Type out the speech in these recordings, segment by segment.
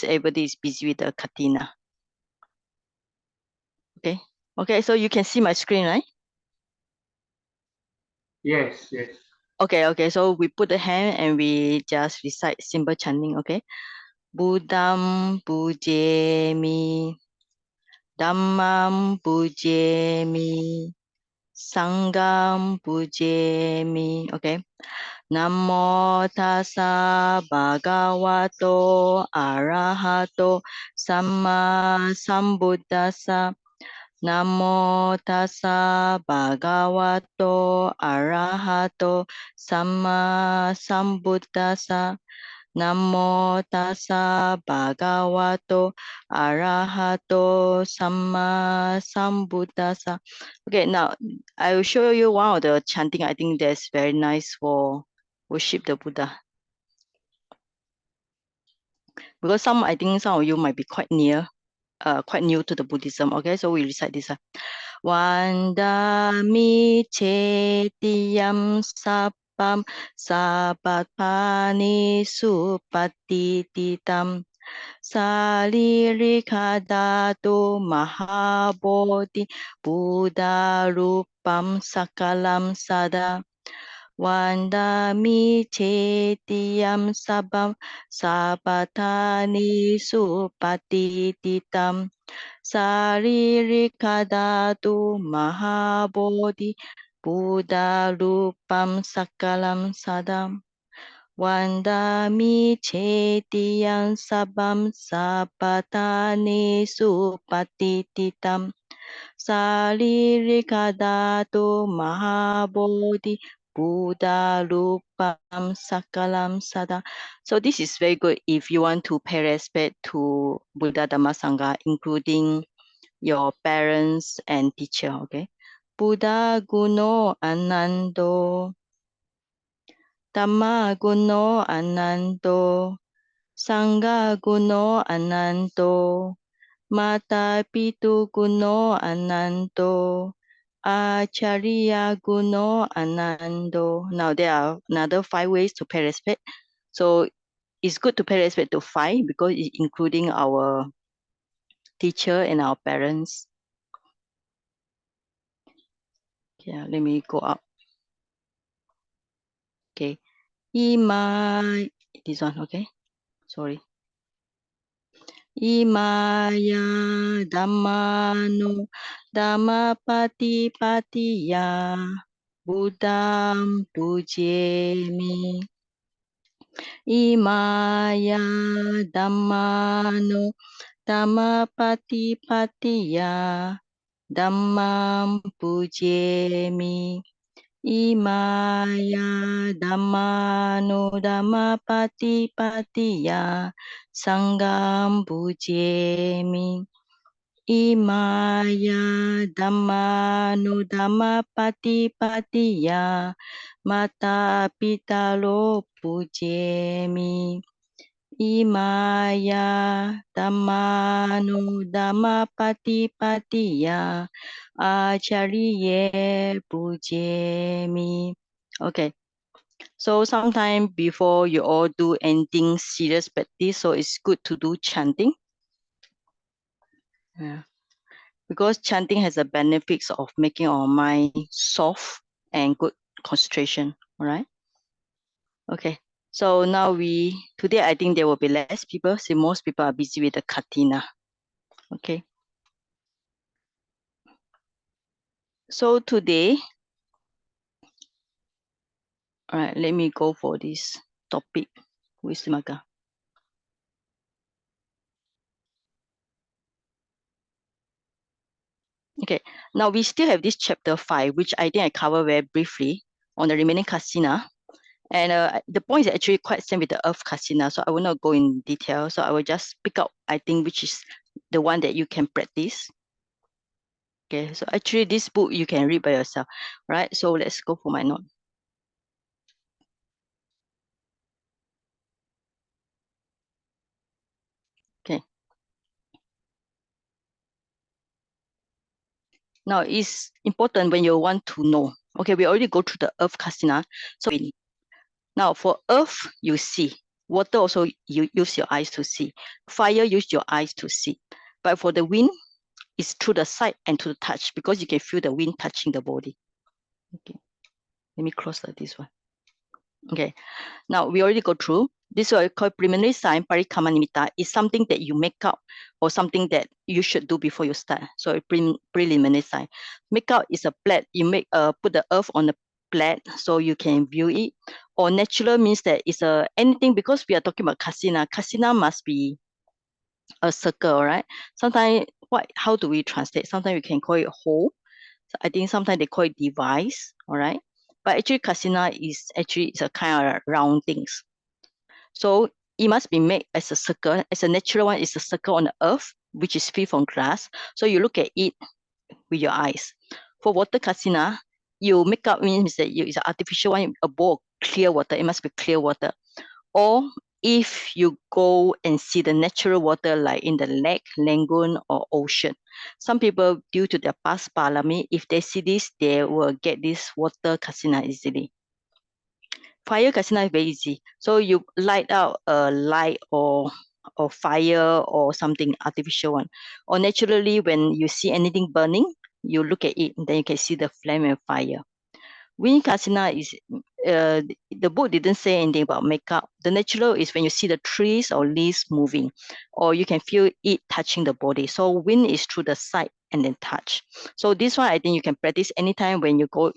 everybody is busy with the Katina. Okay, so you can see my screen, right? Yes. Okay, so we put the hand and we just recite simple chanting, okay? Buddham pujemi, Dhammam pujemi, Sangham pujemi, okay? Namo tassa bhagavato arahato samma sambuddhassa. Namo tassa bhagavato arahato samma sambuddhassa. Namo tassa bhagavato arahato samma sambuddhassa. Okay, now I will show you one of the chanting. I think that's very nice for worship the Buddha. Because I think some of you might be quite new to the Buddhism. Okay, so we recite this. Vandami chetiyam sapam sapatpani supatititam saririkadatu mahabodhi buddha rupam sakalam sada. Vandami chetiyam sabam sapatani supatititam saririkadatu mahabodhi buddha rupam sakalam sadam. Vandami chetiyam sabam sapatani supatititam saririkadatu mahabodhi buddha rupam sakalam sada. So this is very good if you want to pay respect to Buddha Dhamma Sangha, including your parents and teacher, okay? Buddha guno anando, Dhamma guno anando, Sangha guno anando, Mata pitu guno anando, Acharya guno anando. Now there are another 5 ways to pay respect. So it's good to pay respect to 5 because it's including our teacher and our parents. Yeah, let me go up. Okay. This one, okay? Sorry. Imaya dhammano dhammapatipatiya Buddham pujemi. Imaya dhammano dhammapatipatiya Dhammam pujemi. Imaya dhammano dhammapatipatiya Sangham pujemi. Imaya dhammano dhammapatipatiya Mata pitalo pujemi. Imaya dhammano dhammapatipatiya Acharya pujemi. Okay. So sometime before you all do anything serious practice, so it's good to do chanting. Yeah. Because chanting has the benefits of making our mind soft and good concentration. All right. Okay. So now today I think there will be less people. See, most people are busy with the Katina. Okay. So today, all right, let me go for this topic, Visuddhimagga. Okay, now we still have this chapter 5, which I think I cover very briefly on the remaining Kasina. And the point is actually quite same with the Earth Kasina, so I will not go in detail. So I will just pick up, I think, which is the one that you can practice. Okay, so actually this book you can read by yourself, right? So let's go for my note. Okay. Now it's important when you want to know. Okay, we already go through the Earth Kasina. So now for Earth, you see. Water also you use your eyes to see. Fire use your eyes to see. But for the wind, it's through the sight and to the touch because you can feel the wind touching the body. Okay, let me close this one. Okay, now we already go through. This is what I call preliminary sign, parikama nimitta, is something that you make up or something that you should do before you start. So preliminary sign. Make up is a plate. You put the earth on the plate so you can view it. Or natural means that it's anything because we are talking about kasina. Kasina must be a circle, right? Sometimes how do we translate? Sometimes we can call it hole. So I think sometimes they call it device, all right? But actually kasina is it's a kind of round things. So it must be made as a circle. As a natural one, it's a circle on the earth, which is free from glass. So you look at it with your eyes. For water kasina, you make up means that it's an artificial one, a bowl of clear water. It must be clear water. Or if you go and see the natural water like in the lake, lagoon, or ocean. Some people, due to their past palami, if they see this, they will get this water kasina easily. Fire kasina is very easy. So you light out a light or fire or something artificial one. Or naturally, when you see anything burning, you look at it, and then you can see the flame and fire. Wind kasina is the book didn't say anything about makeup. The natural is when you see the trees or leaves moving, or you can feel it touching the body. So wind is through the sight and then touch. So this one I think you can practice anytime when you go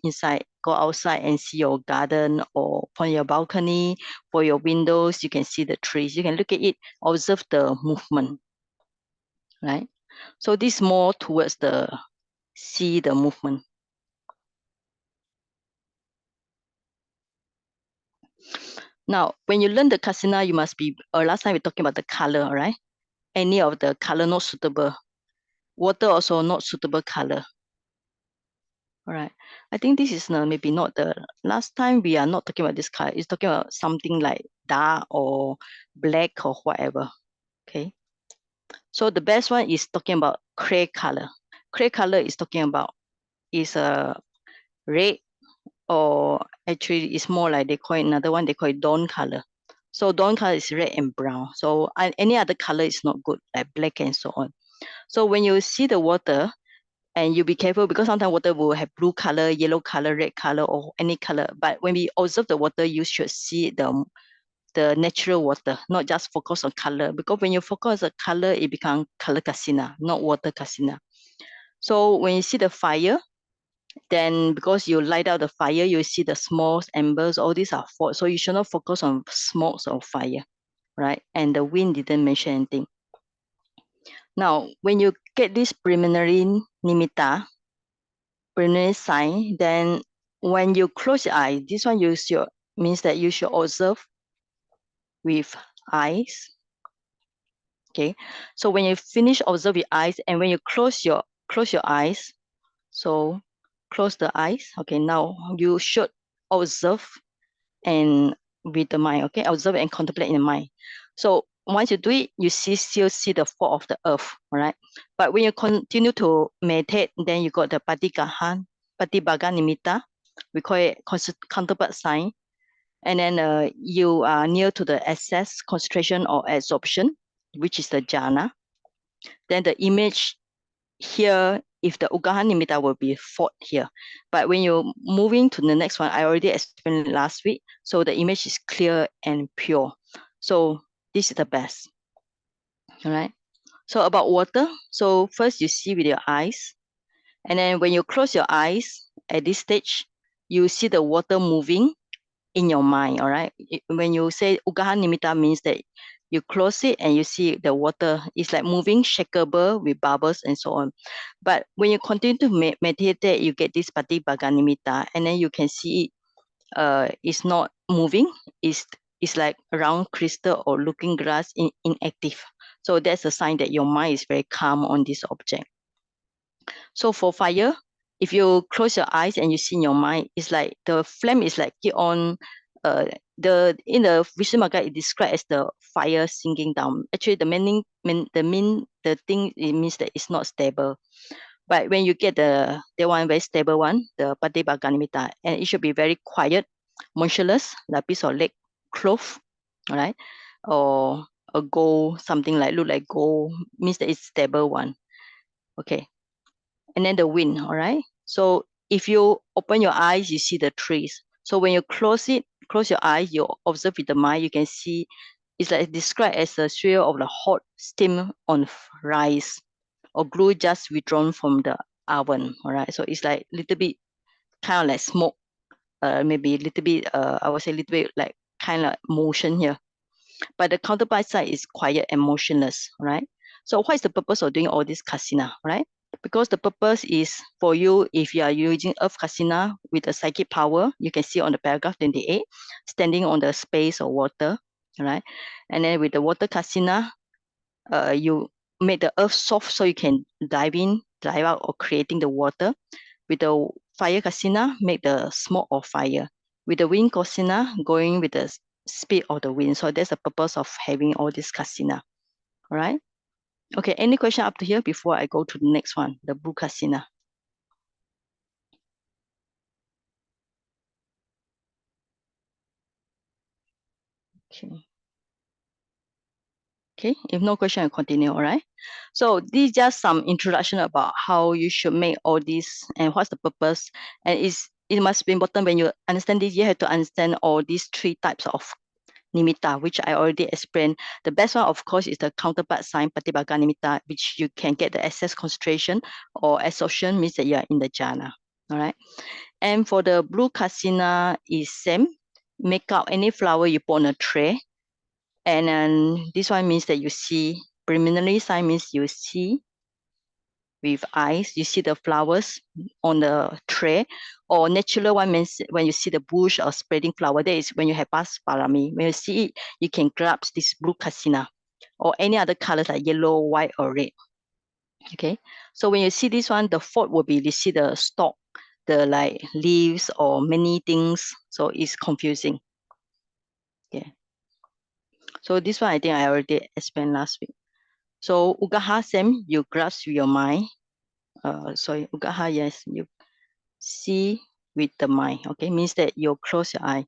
outside and see your garden or from your balcony, for your windows, you can see the trees. You can look at it, observe the movement, right? So this more towards see the movement. Now, when you learn the kasina, you must be, last time we talking about the color, right? Any of the color not suitable. Water also not suitable color. All right. I think this is maybe not the, last time we are not talking about this color. It's talking about something like dark or black or whatever. Okay. So the best one is talking about gray color. Gray color is talking about is a red, or actually it's more like they call it another one, they call it dawn color. So dawn color is red and brown. So any other color is not good, like black and so on. So when you see the water, and you be careful because sometimes water will have blue color, yellow color, red color, or any color. But when we observe the water, you should see the natural water, not just focus on color. Because when you focus on color, it becomes color kasina, not water kasina. So when you see the fire, then because you light out the fire, you see the smokes, embers, all these are fault. So you should not focus on smokes or fire, right? And the wind didn't mention anything. Now, when you get this preliminary nimitta, preliminary sign, then when you close your eye, this one means that you should observe with eyes. Okay, so when you finish observe your eyes, and when you close your eyes, so close the eyes. Okay, now you should observe and with the mind. Okay, observe and contemplate in the mind. So once you do it, you still see the fall of the earth. All right, but when you continue to meditate, then you got the patibhaga nimitta. We call it counterpart sign. And then you are near to the excess concentration or absorption, which is the jhana. Then the image here, if the ugaha nimitta will be fought here. But when you're moving to the next one, I already explained last week. So the image is clear and pure. So this is the best. All right. So about water. So first you see with your eyes. And then when you close your eyes at this stage, you see the water moving in your mind. All right. When you say ugaha nimitta means that you close it and you see the water is like moving, shakeable with bubbles and so on. But when you continue to meditate, you get this patibhaga nimitta, and then you can see it's not moving. It's like round crystal or looking glass inactive. So that's a sign that your mind is very calm on this object. So for fire, if you close your eyes and you see in your mind, it's like the flame is like keep on in the Visuddhimagga it described as the fire sinking down. Actually the thing it means that it's not stable. But when you get the one very stable one, the patibhaga nimitta, and it should be very quiet, motionless, like piece of leg cloth. All right. or a gold, something like look like gold, means that it's stable one. Okay. And then the wind, all right? So if you open your eyes, you see the trees. So when you close your eyes, you observe with the mind, you can see it's like described as a sphere of the hot steam on rice or glue just withdrawn from the oven, all right? So it's like little bit kind of like smoke, maybe a little bit, I would say a little bit like kind of motion here. But the counterpart side is quiet and motionless, right? So what is the purpose of doing all this kasina, right? Because the purpose is for you, if you are using Earth Kasina with a psychic power, you can see on the paragraph 28, standing on the space or water, right? And then with the water Kasina, you make the earth soft so you can dive in, dive out, or creating the water. With the fire Kasina, make the smoke or fire. With the wind Kasina, going with the speed of the wind. So that's the purpose of having all this Kasina, all right? Okay, any question up to here before I go to the next one, the blue Kasina? Okay. Okay, if no question, I'll continue, all right? So this is just some introduction about how you should make all this and what's the purpose. And it must be important when you understand this, you have to understand all these three types of nimitta, which I already explained. The best one, of course, is the counterpart sign, Patibhaga nimitta, which you can get the access concentration or association, means that you are in the jhana, all right? And for the blue kasina is same, make out any flower you put on a tray. And then this one means that you see, preliminary sign means you see with eyes, you see the flowers on the tray, or natural one means when you see the bush or spreading flower, that is when you have past parami. When you see it, you can grab this blue kasina or any other colors like yellow, white, or red. Okay, so when you see this one, the fourth will be you see the stalk, the like leaves or many things, so it's confusing. Okay, so this one I think I already explained last week. So ugaha same, you grasp with your mind. Sorry, ugaha, yes, you see with the mind. Okay, means that you close your eye.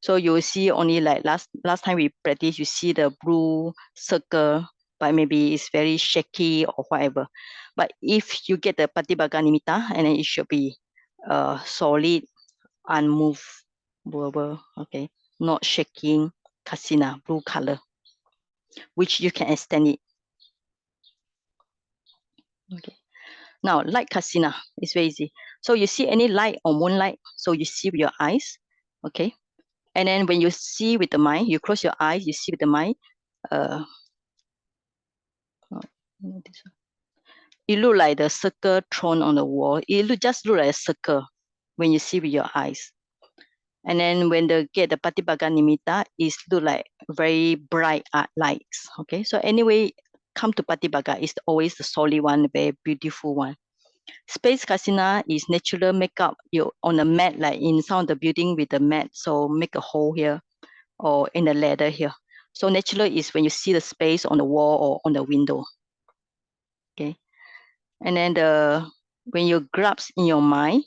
So you will see only like last time we practice, you see the blue circle, but maybe it's very shaky or whatever. But if you get the Patibhaga nimitta, and then it should be solid, unmovable, okay, not shaking, kasina, blue color, which you can extend it. Okay. Now, light kasina is very easy. So you see any light or moonlight, so you see with your eyes, okay? And then when you see with the mind, you close your eyes, you see with the mind. Uh, it look like the circle thrown on the wall. Just look like a circle when you see with your eyes. And then when they get the Patibhaga nimitta, it look like very bright lights. Okay, so anyway, come to Patibhaga, it's always the solid one, very beautiful one. Space kasina is natural makeup you on a mat, like in some of the building with the mat. So make a hole here or in the ladder here. So natural is when you see the space on the wall or on the window. Okay. And then when you grasp in your mind,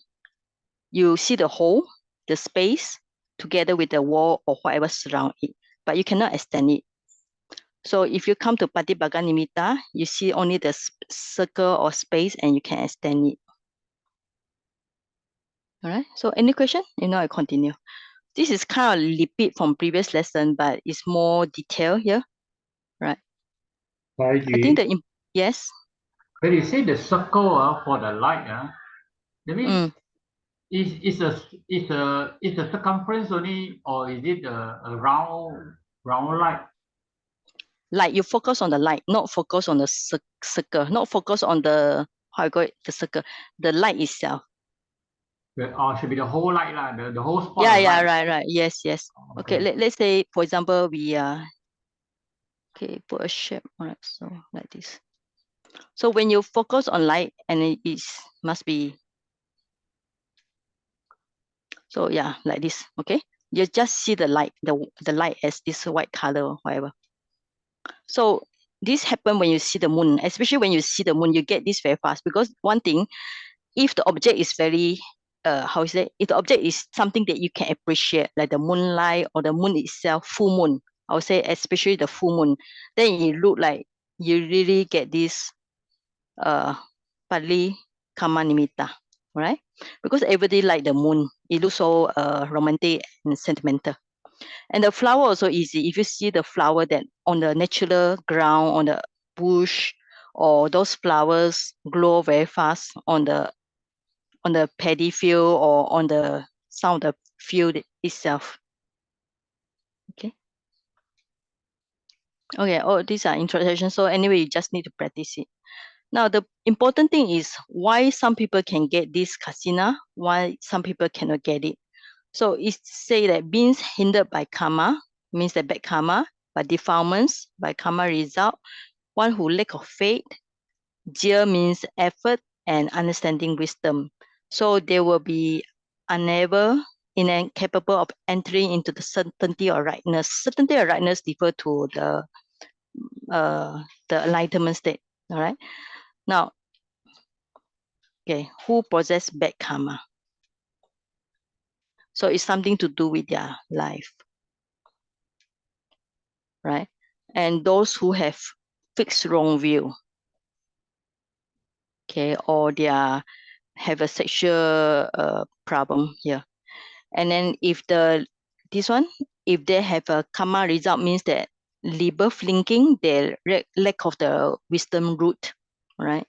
you see the hole, the space together with the wall or whatever surround it, but you cannot extend it. So if you come to Patibhaga nimitta, you see only the circle or space and you can extend it. All right. So any question? If not, I continue. This is kind of repeat from previous lesson, but it's more detailed here, right? I think that yes. When you say the circle for the light, that means is the circumference only, or is it a round light? Like you focus on the light, not focus on the circle, not focus on the how I call it, the circle, the light itself. Or should be the whole light lah, the whole spot Yeah, of yeah, light. right. Yes, yes. Okay, let's say for example we okay, put a shape, all right, so like this. So when you focus on light and it is must be so yeah, like this, okay? You just see the light, the light as this white color or whatever. So this happen when you see the moon, especially when you see the moon, you get this very fast because one thing, if the object is very how is it? If the object is something that you can appreciate, like the moonlight or the moon itself, full moon, I would say especially the full moon, then it look like you really get this partly karma nimitta, right? Because everybody like the moon, it looks so romantic and sentimental. And the flower also easy. If you see the flower that on the natural ground, on the bush, or those flowers grow very fast on the paddy field or on the some of the field itself. Okay. Okay, these are introductions. So anyway, you just need to practice it. Now, the important thing is why some people can get this kasina, why some people cannot get it. So it say that being hindered by karma, means that bad karma, by defilements, by karma result, one who lack of faith, jia means effort and understanding wisdom. So they will be unable, incapable of entering into the certainty or rightness. Certainty or rightness differ to the enlightenment state. All right. Now, okay, who possess bad karma? So it's something to do with their life, right? And those who have fixed wrong view, okay, or they have a sexual problem here. And then if this one, if they have a karma result, means that rebirth linking, their lack of the wisdom root, right?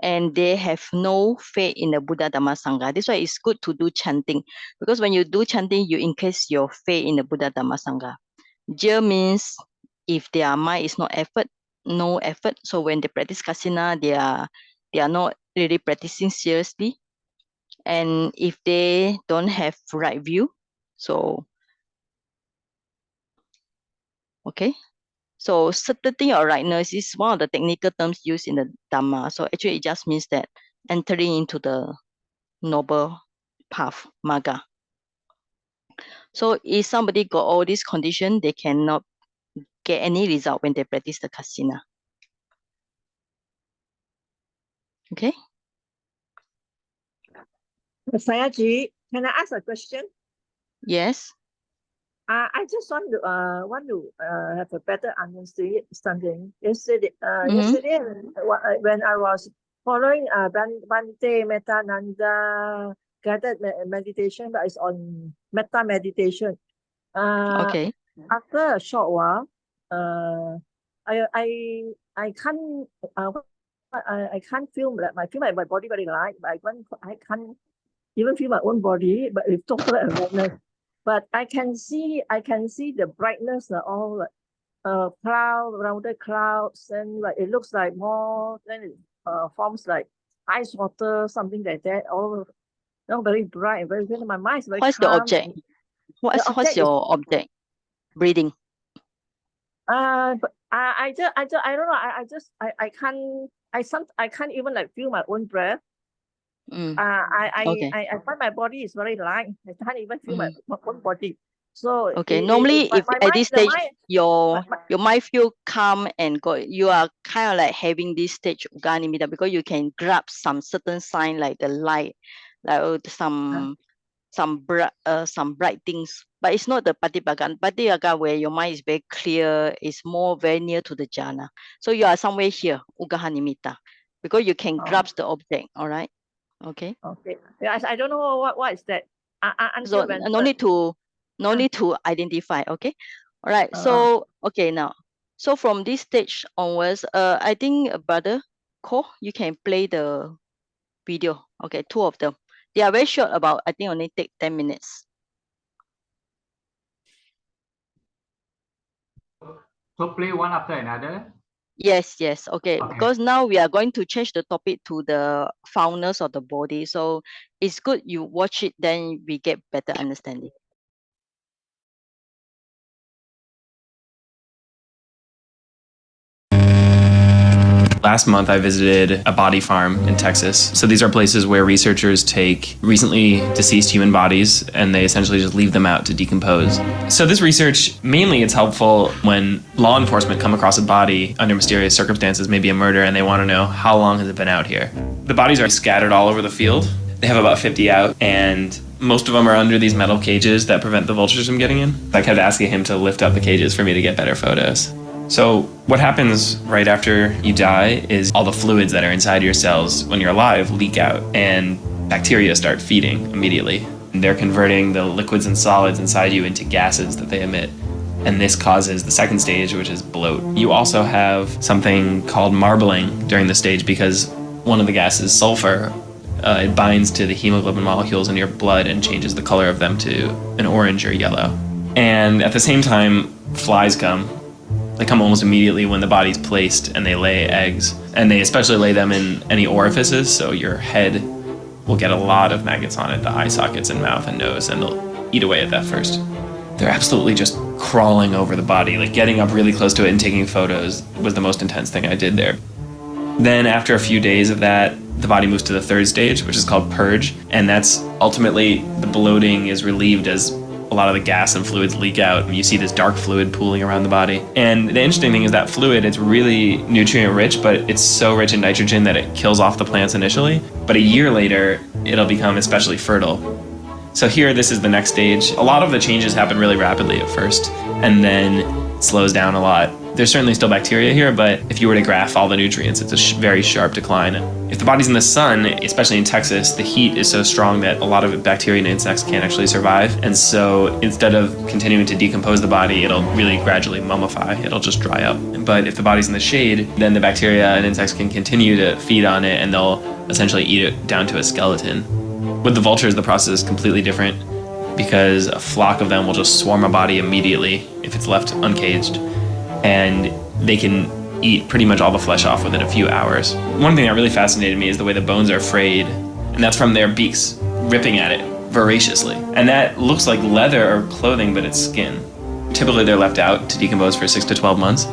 And they have no faith in the Buddha Dhamma Sangha. That's why it's good to do chanting, because when you do chanting, you increase your faith in the Buddha Dhamma Sangha. Jia means if their mind is not no effort. So when they practice kasina, they are not really practicing seriously. And if they don't have right view, so okay. So certainty or rightness is one of the technical terms used in the Dhamma. So actually it just means that entering into the noble path, Magga. So if somebody got all these conditions, they cannot get any result when they practice the kasina. Okay? Sayaji, can I ask a question? Yes. I just want to have a better understanding. Yesterday, when I was following Bante Metananda guided meditation, but it's on metta meditation. Okay. After a short while, I can't I can't feel that I feel my body very light, but I can't even feel my own body, but with total awareness. But I can see the brightness, all like rounded clouds, and like it looks like more, then it forms like ice water, something like that. All very bright, very good. My mind is very What's calm. the object? What's your object? Breathing. But I don't know. I can't even like feel my own breath. Okay. I find my body is very light. I can't even feel my own body. So okay, normally if at this stage your mind feel calm and you are kind of like having this stage uganimita, because you can grab some certain sign like the light, like some bright things, but it's not the patibhaga where your mind is very clear, is more very near to the jhana. So you are somewhere here, ugahanimita, because you can grasp the object. All right. Okay. Okay. Yeah, I don't know what is that. So no need to identify. Okay. All right. So okay, now, so from this stage onwards, I think brother Ko, you can play the video. Okay, 2 of them. They are very short, about I think only take 10 minutes. So play one after another? Yes. Okay. Because now we are going to change the topic to the foundness of the body. So it's good you watch it, then we get better understanding. Last month, I visited a body farm in Texas. So these are places where researchers take recently deceased human bodies and they essentially just leave them out to decompose. So this research, mainly it's helpful when law enforcement come across a body under mysterious circumstances, maybe a murder, and they want to know how long has it been out here. The bodies are scattered all over the field. They have about 50 out, and Most of them are under these metal cages that prevent the vultures from getting in. I kept asking him to lift up the cages for me to get better photos. So what happens right after you die is all the fluids that are inside your cells when you're alive leak out, and bacteria start feeding immediately. And they're converting the liquids and solids inside you into gases that they emit. And this causes the second stage, which is bloat. You also have something called marbling during the stage because one of the gases, sulfur, it binds to the hemoglobin molecules in your blood and changes the color of them to an orange or yellow. And at the same time, flies come. They come almost immediately when the body's placed, and they lay eggs. And they especially lay them in any orifices, so your head will get a lot of maggots on it, the eye sockets and mouth and nose, and they'll eat away at that first. They're absolutely just crawling over the body, like getting up really close to it and taking photos was the most intense thing I did there. Then after a few days of that, the body moves to the third stage, which is called purge, and that's ultimately the bloating is relieved as a lot of the gas and fluids leak out, and you see this dark fluid pooling around the body. And the interesting thing is that fluid, it's really nutrient rich, but it's so rich in nitrogen that it kills off the plants initially. But a year later, it'll become especially fertile. So here, this is the next stage. A lot of the changes happen really rapidly at first, and then it slows down a lot. There's certainly still bacteria here, but if you were to graph all the nutrients, it's a very sharp decline. If the body's in the sun, especially in Texas, the heat is so strong that a lot of bacteria and insects can't actually survive. And so instead of continuing to decompose the body, it'll really gradually mummify. It'll just dry up. But if the body's in the shade, then the bacteria and insects can continue to feed on it, and they'll essentially eat it down to a skeleton. With the vultures, the process is completely different because a flock of them will just swarm a body immediately if it's left uncaged. And they can eat pretty much all the flesh off within a few hours. One thing that really fascinated me is the way the bones are frayed, and that's from their beaks ripping at it voraciously. And that looks like leather or clothing, but it's skin. Typically they're left out to decompose for 6 to 12 months.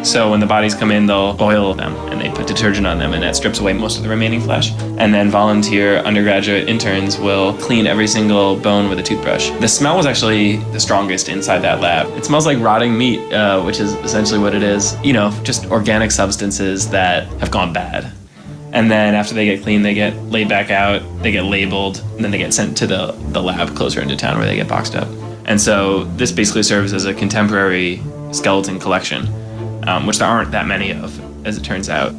So when the bodies come in, they'll boil them and they put detergent on them, and that strips away most of the remaining flesh. And then volunteer undergraduate interns will clean every single bone with a toothbrush. The smell was actually the strongest inside that lab. It smells like rotting meat, which is essentially what it is. You know, just organic substances that have gone bad. And then after they get cleaned, they get laid back out, they get labeled, and then they get sent to the lab closer into town where they get boxed up. And so this basically serves as a contemporary skeleton collection. Which there aren't that many of, as it turns out.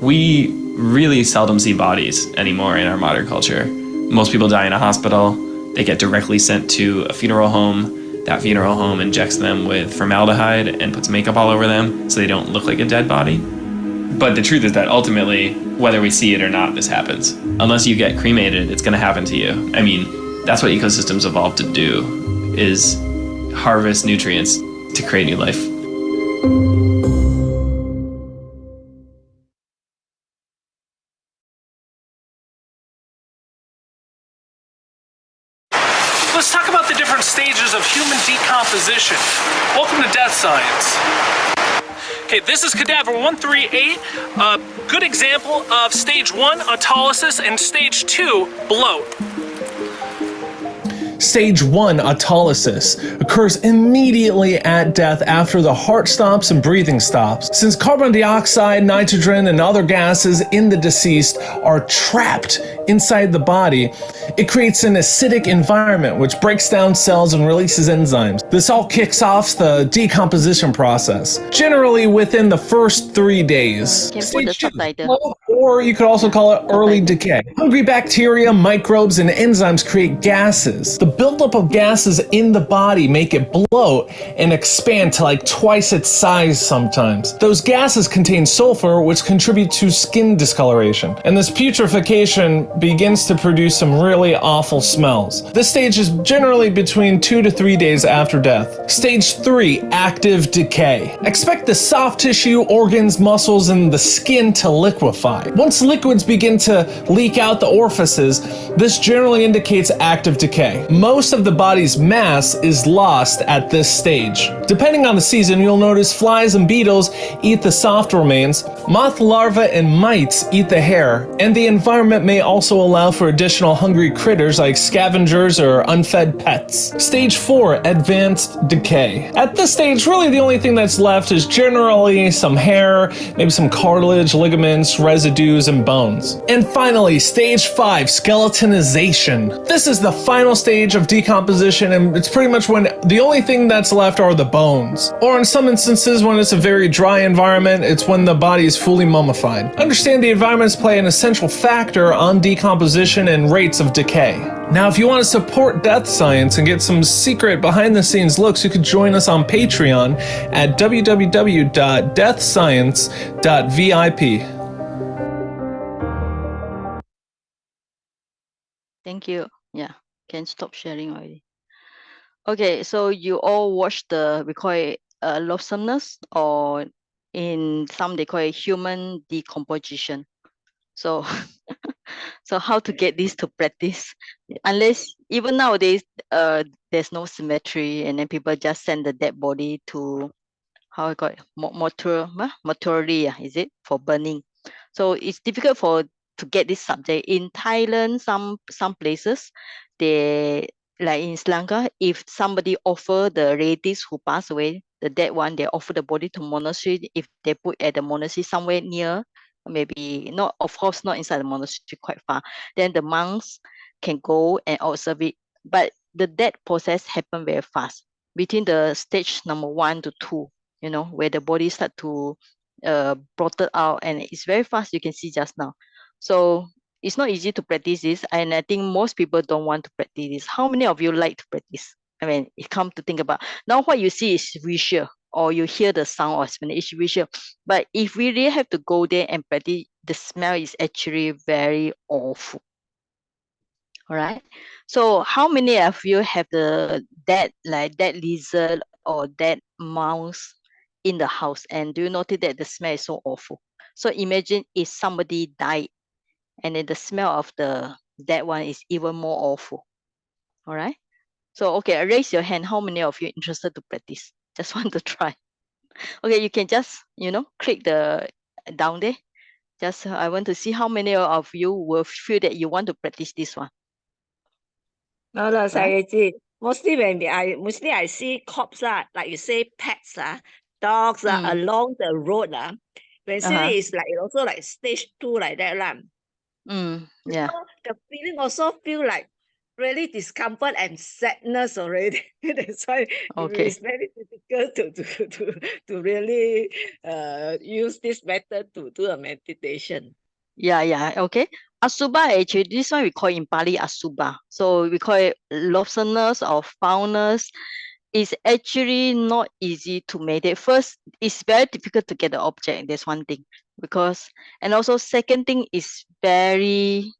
We really seldom see bodies anymore in our modern culture. Most people die in a hospital. They get directly sent to a funeral home. That funeral home injects them with formaldehyde and puts makeup all over them so they don't look like a dead body. But the truth is that ultimately, whether we see it or not, this happens. Unless you get cremated, it's going to happen to you. I mean, that's what ecosystems evolved to do, is harvest nutrients to create new life. Let's talk about the different stages of human decomposition. Welcome to Death Science. Okay, this is cadaver 138, a good example of stage 1, autolysis, and stage 2, bloat. Stage 1, autolysis, occurs immediately at death after the heart stops and breathing stops. Since carbon dioxide, nitrogen, and other gases in the deceased are trapped inside the body, it creates an acidic environment which breaks down cells and releases enzymes. This all kicks off the decomposition process, generally within the first 3 days. Can put the subtitle. Or you could also call it early decay. Hungry bacteria, microbes, and enzymes create gases. The buildup of gases in the body make it bloat and expand to like twice its size sometimes. Those gases contain sulfur, which contribute to skin discoloration. And this putrefaction begins to produce some really awful smells. This stage is generally between 2 to 3 days after death. Stage 3, active decay. Expect the soft tissue, organs, muscles, and the skin to liquefy. Once liquids begin to leak out the orifices, this generally indicates active decay. most of the body's mass is lost at this stage. Depending on the season, you'll notice flies and beetles eat the soft remains, moth larvae and mites eat the hair, and the environment may also allow for additional hungry critters like scavengers or unfed pets. Stage 4, advanced decay. At this stage, really the only thing that's left is generally some hair, maybe some cartilage, ligaments, residues, and bones. And finally, stage 5, skeletonization. This is the final stage of decomposition, and it's pretty much when the only thing that's left are the bones. Or in some instances, when it's a very dry environment, it's when the body is fully mummified. Understand the environments play an essential factor on decomposition and rates of decay. Now, if you want to support Death Science and get some secret behind-the-scenes looks, you could join us on Patreon at www.deathscience.vip. Thank you. Yeah, can stop sharing already. Okay, so you all watch we call it loathsomeness, or in some they call it human decomposition. So, so how to get this to practice? Unless even nowadays, there's no symmetry, and then people just send the dead body to, how I call it, mortuary, is it, for burning? So it's difficult to get this subject. In Thailand, some places, they, like in Sri Lanka, if somebody offer the relatives who pass away, the dead one, they offer the body to monastery. If they put at the monastery somewhere near, maybe not, of course, not inside the monastery, quite far, then the monks can go and observe it. But the death process happen very fast between the stage number 1 to 2, where the body start to blotted out, and it's very fast. You can see just now. So it's not easy to practice this, and I think most people don't want to practice this. How many of you like to practice? I mean, it come to think about, now what you see is visual, or you hear the sound or smell is visual. But if we really have to go there and practice, the smell is actually very awful. All right. So how many of you have dead lizard or dead mouse in the house? And do you notice that the smell is so awful? So imagine if somebody died, and then the smell of the dead one is even more awful. All right. So, okay, raise your hand. How many of you interested to practice? Just want to try. Okay, you can just, click the down there. Just, I want to see how many of you will feel that you want to practice this one. No, mostly mostly I see corpse, like you say, pets, dogs along the road. When see it is like also like stage 2 like that. Yeah. So the feeling also feel like really discomfort and sadness already. That's why it's very difficult to really use this method to do a meditation. Yeah, okay. Asubha, actually, this one we call in Pali Asubha. So we call it loathsomeness or foulness. It's actually not easy to meditate. First, it's very difficult to get the object. That's one thing. And also second thing is very,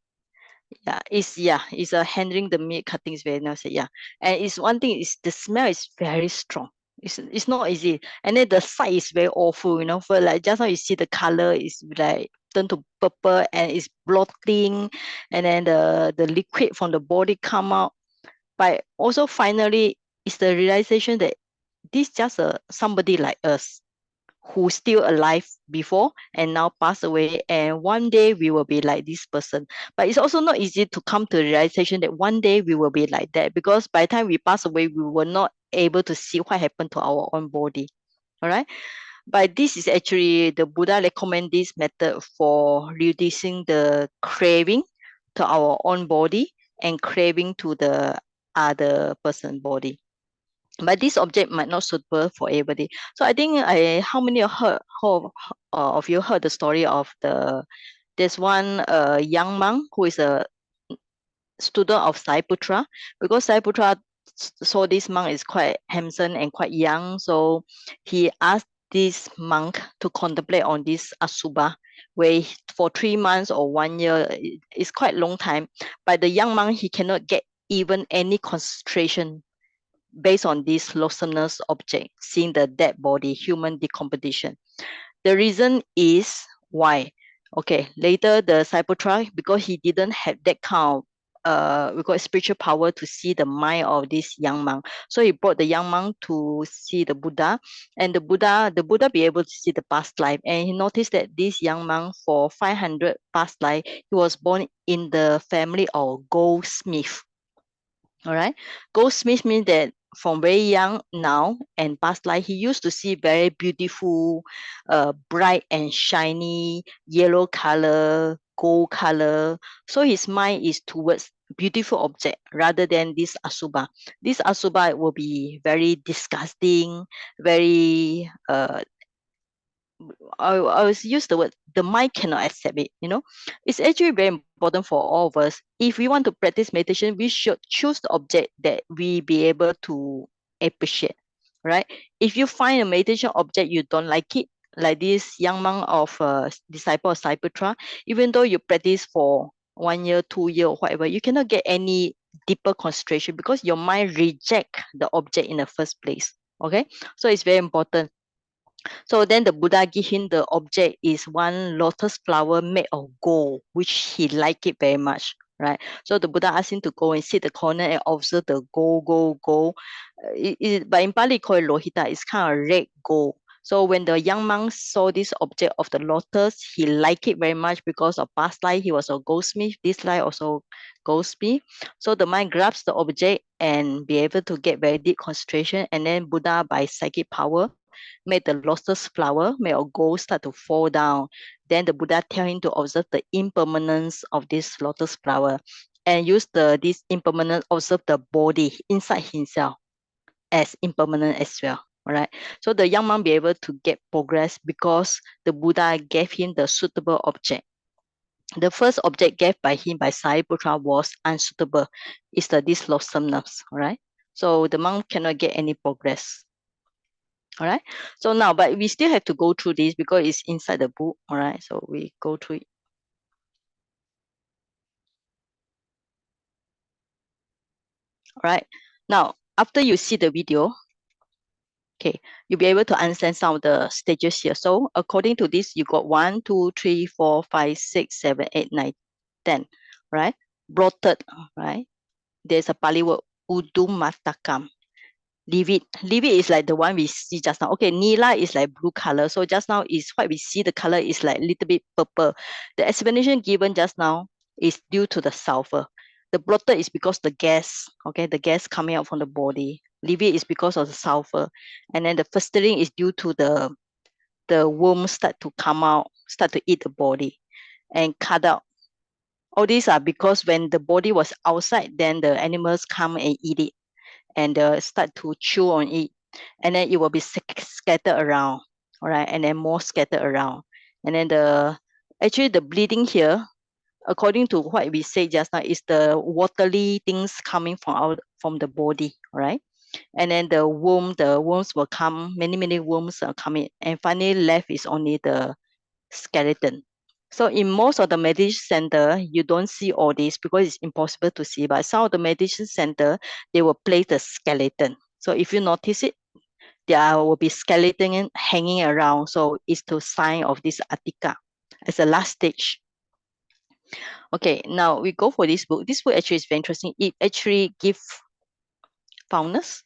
it's handling the meat cutting is very nice. Yeah. And it's one thing is the smell is very strong. It's not easy. And then the sight is very awful, for like just now you see the color is like turn to purple and it's blotting, and then the liquid from the body come out. But also finally it's the realization that this just somebody like us who's still alive before and now pass away, and one day we will be like this person. But it's also not easy to come to the realization that one day we will be like that, because by the time we pass away we were not able to see what happened to our own body. All right. But this is actually the Buddha recommend this method for reducing the craving to our own body and craving to the other person's body. But this object might not suitable for everybody. So I think how many of you heard the story of there's one young monk who is a student of Saiputra, because Saiputra saw this monk is quite handsome and quite young, so he asked this monk to contemplate on this asubha, where for 3 months or 1 year, it's quite long time, but the young monk, he cannot get even any concentration based on this loathsomeness object, seeing the dead body, human decomposition. The reason is why? Okay, later the Saiputra, because he didn't have that kind of we got spiritual power to see the mind of this young monk. So he brought the young monk to see the Buddha, and the Buddha be able to see the past life. And he noticed that this young monk, for 500 past life, he was born in the family of goldsmith. All right, goldsmith means that from very young now and past life, he used to see very beautiful, bright and shiny yellow color, gold color. So his mind is towards beautiful object rather than this asuba. This asuba will be very disgusting, very I was use the word, the mind cannot accept it, you know. It's actually very important for all of us. If we want to practice meditation, we should choose the object that we be able to appreciate, right? If you find a meditation object you don't like it, like this young monk of disciple of Sariputta, even though you practice for 1 year, 2 year, or whatever, you cannot get any deeper concentration because your mind reject the object in the first place. Okay, so it's very important. So then the Buddha give him the object is one lotus flower made of gold, which he liked it very much, right? So the Buddha asked him to go and sit the corner and observe the gold. But in Pali called lohita, it's kind of red gold. So when the young monk saw this object of the lotus, he liked it very much because of past life. He was a goldsmith. This life also goldsmith. So the mind grabs the object and be able to get very deep concentration. And then Buddha, by psychic power, made the lotus flower made of gold start to fall down. Then the Buddha tell him to observe the impermanence of this lotus flower and use this impermanence, observe the body inside himself as impermanent as well. All right. So the young man be able to get progress because the Buddha gave him the suitable object. The first object gave by him by Sariputta was unsuitable. It's this loathsomeness. All right. So the monk cannot get any progress. All right. So now, but we still have to go through this because it's inside the book. All right. So we go through it. All right. Now, after you see the video, okay, you'll be able to understand some of the stages here. So according to this, you got 1, 2, 3, 4, 5, 6, 7, 8, 9, 10, right? Blotted, right? There's a Pali word, Udumatakam. Leave it is like the one we see just now. Okay, Nila is like blue color. So just now is what we see, the color is like a little bit purple. The explanation given just now is due to the sulfur. The bloated is because the gas, okay, the gas coming out from the body. Livy is because of the sulfur. And then the festering is due to the worms start to come out, start to eat the body and cut out. All these are because when the body was outside, then the animals come and eat it and start to chew on it. And then it will be scattered around, all right, and then more scattered around. And then actually the bleeding here, according to what we say just now, is the watery things coming from the body, all right? And then the worms will come, many worms are coming, and finally left is only the skeleton. So in most of the meditation center, you don't see all this because it's impossible to see. But some of the meditation center, they will place the skeleton. So if you notice it, there will be skeleton hanging around. So it's the sign of this atika as the last stage. Okay, now we go for this book. This book actually is very interesting. It actually gives foundness.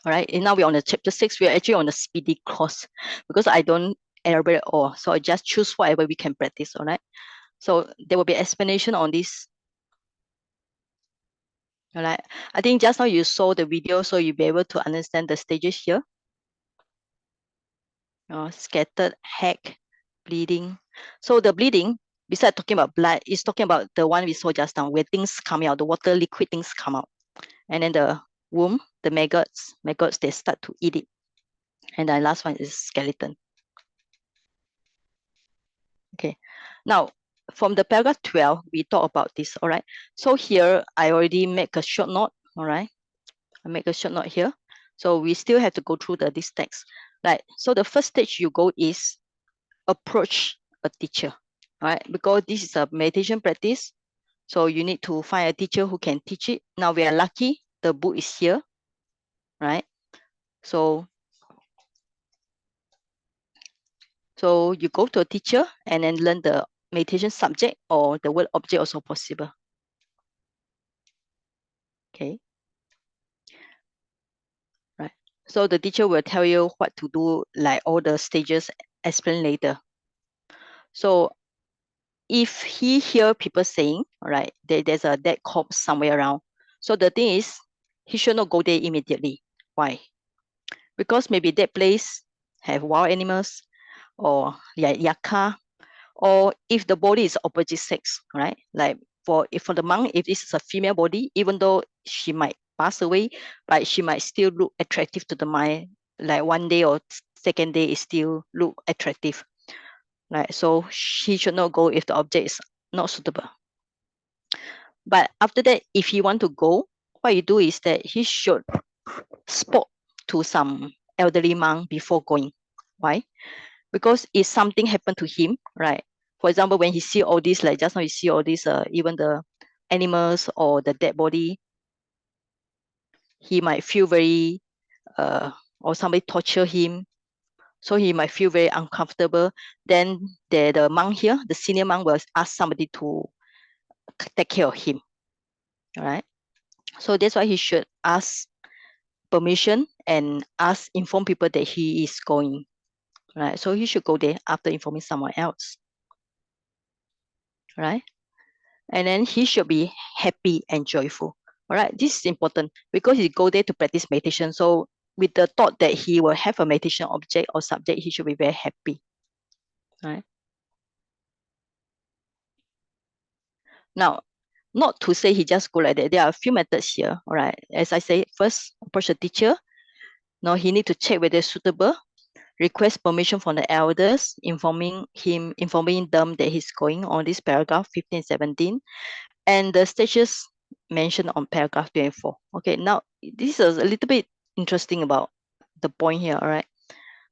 All right, and now we're on the chapter 6. We're actually on the speedy course because I don't elaborate all. So I just choose whatever we can practice, all right? So there will be explanation on this. All right, I think just now you saw the video, so you'll be able to understand the stages here. Scattered, hack, bleeding. So the bleeding, besides talking about blood, is talking about the one we saw just now, where things come out, the water liquid things come out. And then the womb, the maggots, they start to eat it. And the last one is skeleton. Okay, now from the paragraph 12, we talk about this, all right? So here, I already make a short note, all right? I make a short note here. So we still have to go through this text. Right, so the first stage you go is approach a teacher, all right? Because this is a meditation practice, so you need to find a teacher who can teach it. Now we are lucky, the book is here, right? So you go to a teacher and then learn the meditation subject or the word object also possible. Okay. Right. So the teacher will tell you what to do, like all the stages explain later. So if he hear people saying, right, there's a dead corpse somewhere around. So the thing is, he should not go there immediately. Why? Because maybe that place have wild animals or yaka, or if the body is opposite sex, right? Like for the monk, if this is a female body, even though she might pass away, but she might still look attractive to the mind. Like one day or second day, it still look attractive. Right? So she should not go if the object is not suitable. But after that, if he want to go, what you do is that he should speak to some elderly monk before going. Why? Because if something happened to him, right? For example, when he see all this, like just now you see all this, even the animals or the dead body, he might feel very, or somebody torture him, so he might feel very uncomfortable. Then the monk here, the senior monk, will ask somebody to take care of him. All right. So that's why he should ask permission and inform people that he is going. Right. So he should go there after informing someone else. Right. And then he should be happy and joyful. All right. This is important because he go there to practice meditation. So with the thought that he will have a meditation object or subject, he should be very happy. Right. Now, not to say he just go like that. There are a few methods here. All right. As I say, first approach the teacher. Now he need to check whether it's suitable. Request permission from the elders, informing them that he's going on this paragraph 15, 17, and the stages mentioned on paragraph 24. Okay, now this is a little bit interesting about the point here. All right.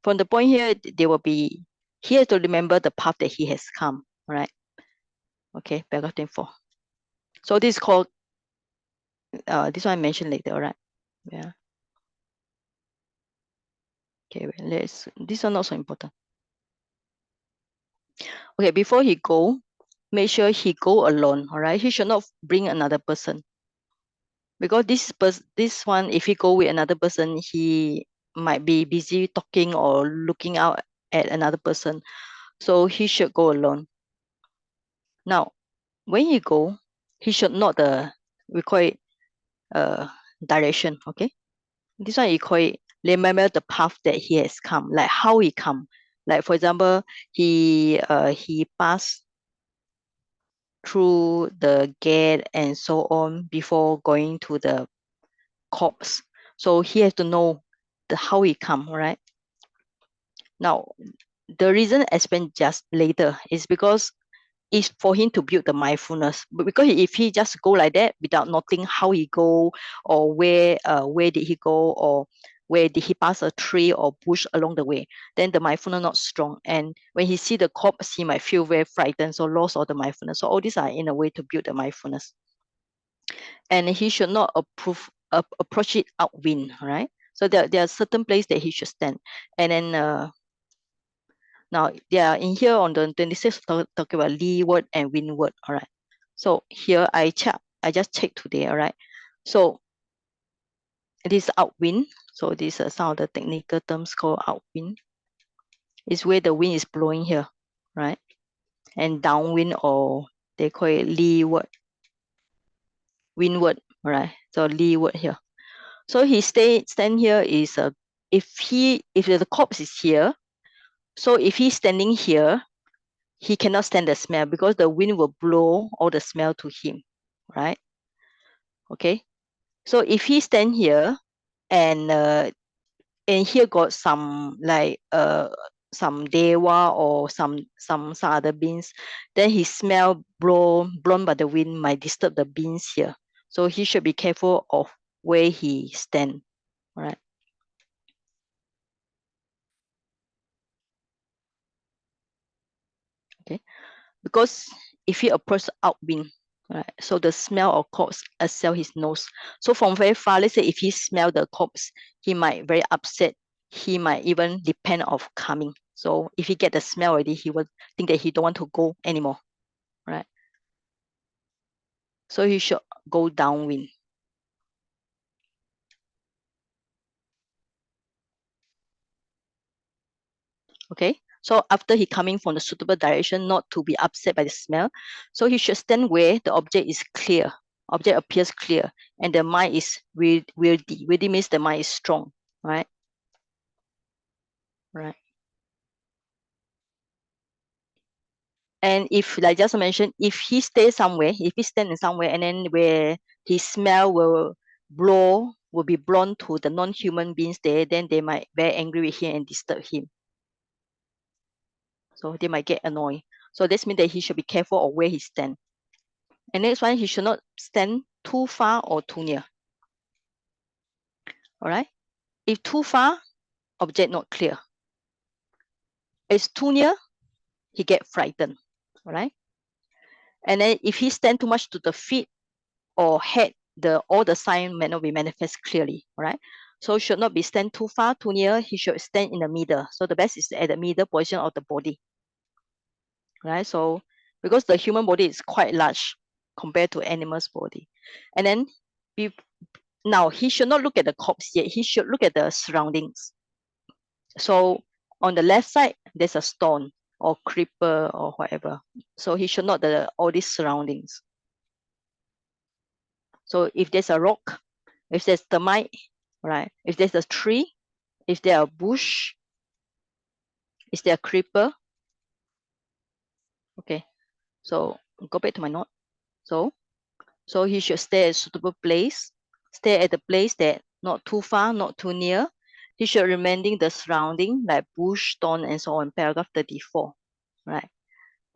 From the point here, there will be, he has to remember the path that he has come. All right. Okay, paragraph 24. So this is called, this one I mentioned later. All right. Yeah. Okay, this one not so important. Okay, before he go, make sure he go alone. All right. He should not bring another person. Because this one, if he go with another person, he might be busy talking or looking out at another person. So he should go alone. Now, when he go, he should not we call it direction. Okay. This one you call it remember the path that he has come, like how he come. Like for example, he passed through the gate and so on before going to the corpse. So he has to know how he come, right? Now, the reason I explain just later is because it's for him to build the mindfulness. But because if he just go like that without noting how he go or where did he go or where did he pass a tree or bush along the way, then the mindfulness not strong. And when he see the corpse, he might feel very frightened, so lost all the mindfulness. So all these are in a way to build the mindfulness. And he should not approach it upwind, right? So there are certain places that he should stand. And then now yeah, in here on the 26th talking about leeward and windward. All right. So here I just checked today. All right. So it is outwind. So these are some of the technical terms called outwind. It's where the wind is blowing here, right? And downwind, or they call it leeward, windward. All right. So leeward here. So he stand here is if the corpse is here, so if he's standing here, he cannot stand the smell because the wind will blow all the smell to him, right? Okay. So if he stand here and here got some like some dewa or some other beings, then his smell blown by the wind might disturb the beings here. So he should be careful of where he stand. All right. Okay. Because if he approaches outwind, right, so the smell of corpse assail his nose. So from very far, let's say if he smell the corpse, he might very upset. He might even repent of coming. So if he get the smell already, he will think that he don't want to go anymore. So he should go downwind. Okay, so after he coming from the suitable direction, not to be upset by the smell, so he should stand where the object is clear, object appears clear, and the mind is weirdly. Weirdly means the mind is strong, right? Right. And if, like just mentioned, if he stays somewhere, if he stand in somewhere, and then where his smell will be blown to the non-human beings there, then they might very angry with him and disturb him. So they might get annoyed. So this means that he should be careful of where he stand. And next one, he should not stand too far or too near. All right. If too far, object not clear. If too near, he get frightened. All right. And then if he stand too much to the feet or head, all the sign may not be manifest clearly. All right. So should not be stand too far, too near. He should stand in the middle. So the best is at the middle position of the body. Right. So because the human body is quite large compared to animal's body, and then now he should not look at the corpse yet. He should look at the surroundings. So on the left side, there's a stone or creeper or whatever. So he should not all these surroundings. So if there's a rock, if there's termite, right? If there's a tree, if there's a bush, is there a creeper? Okay. So go back to my note. So he should stay at a suitable place. Stay at the place that not too far, not too near. He should remaining the surrounding like bush, stone, and so on. Paragraph 34, right?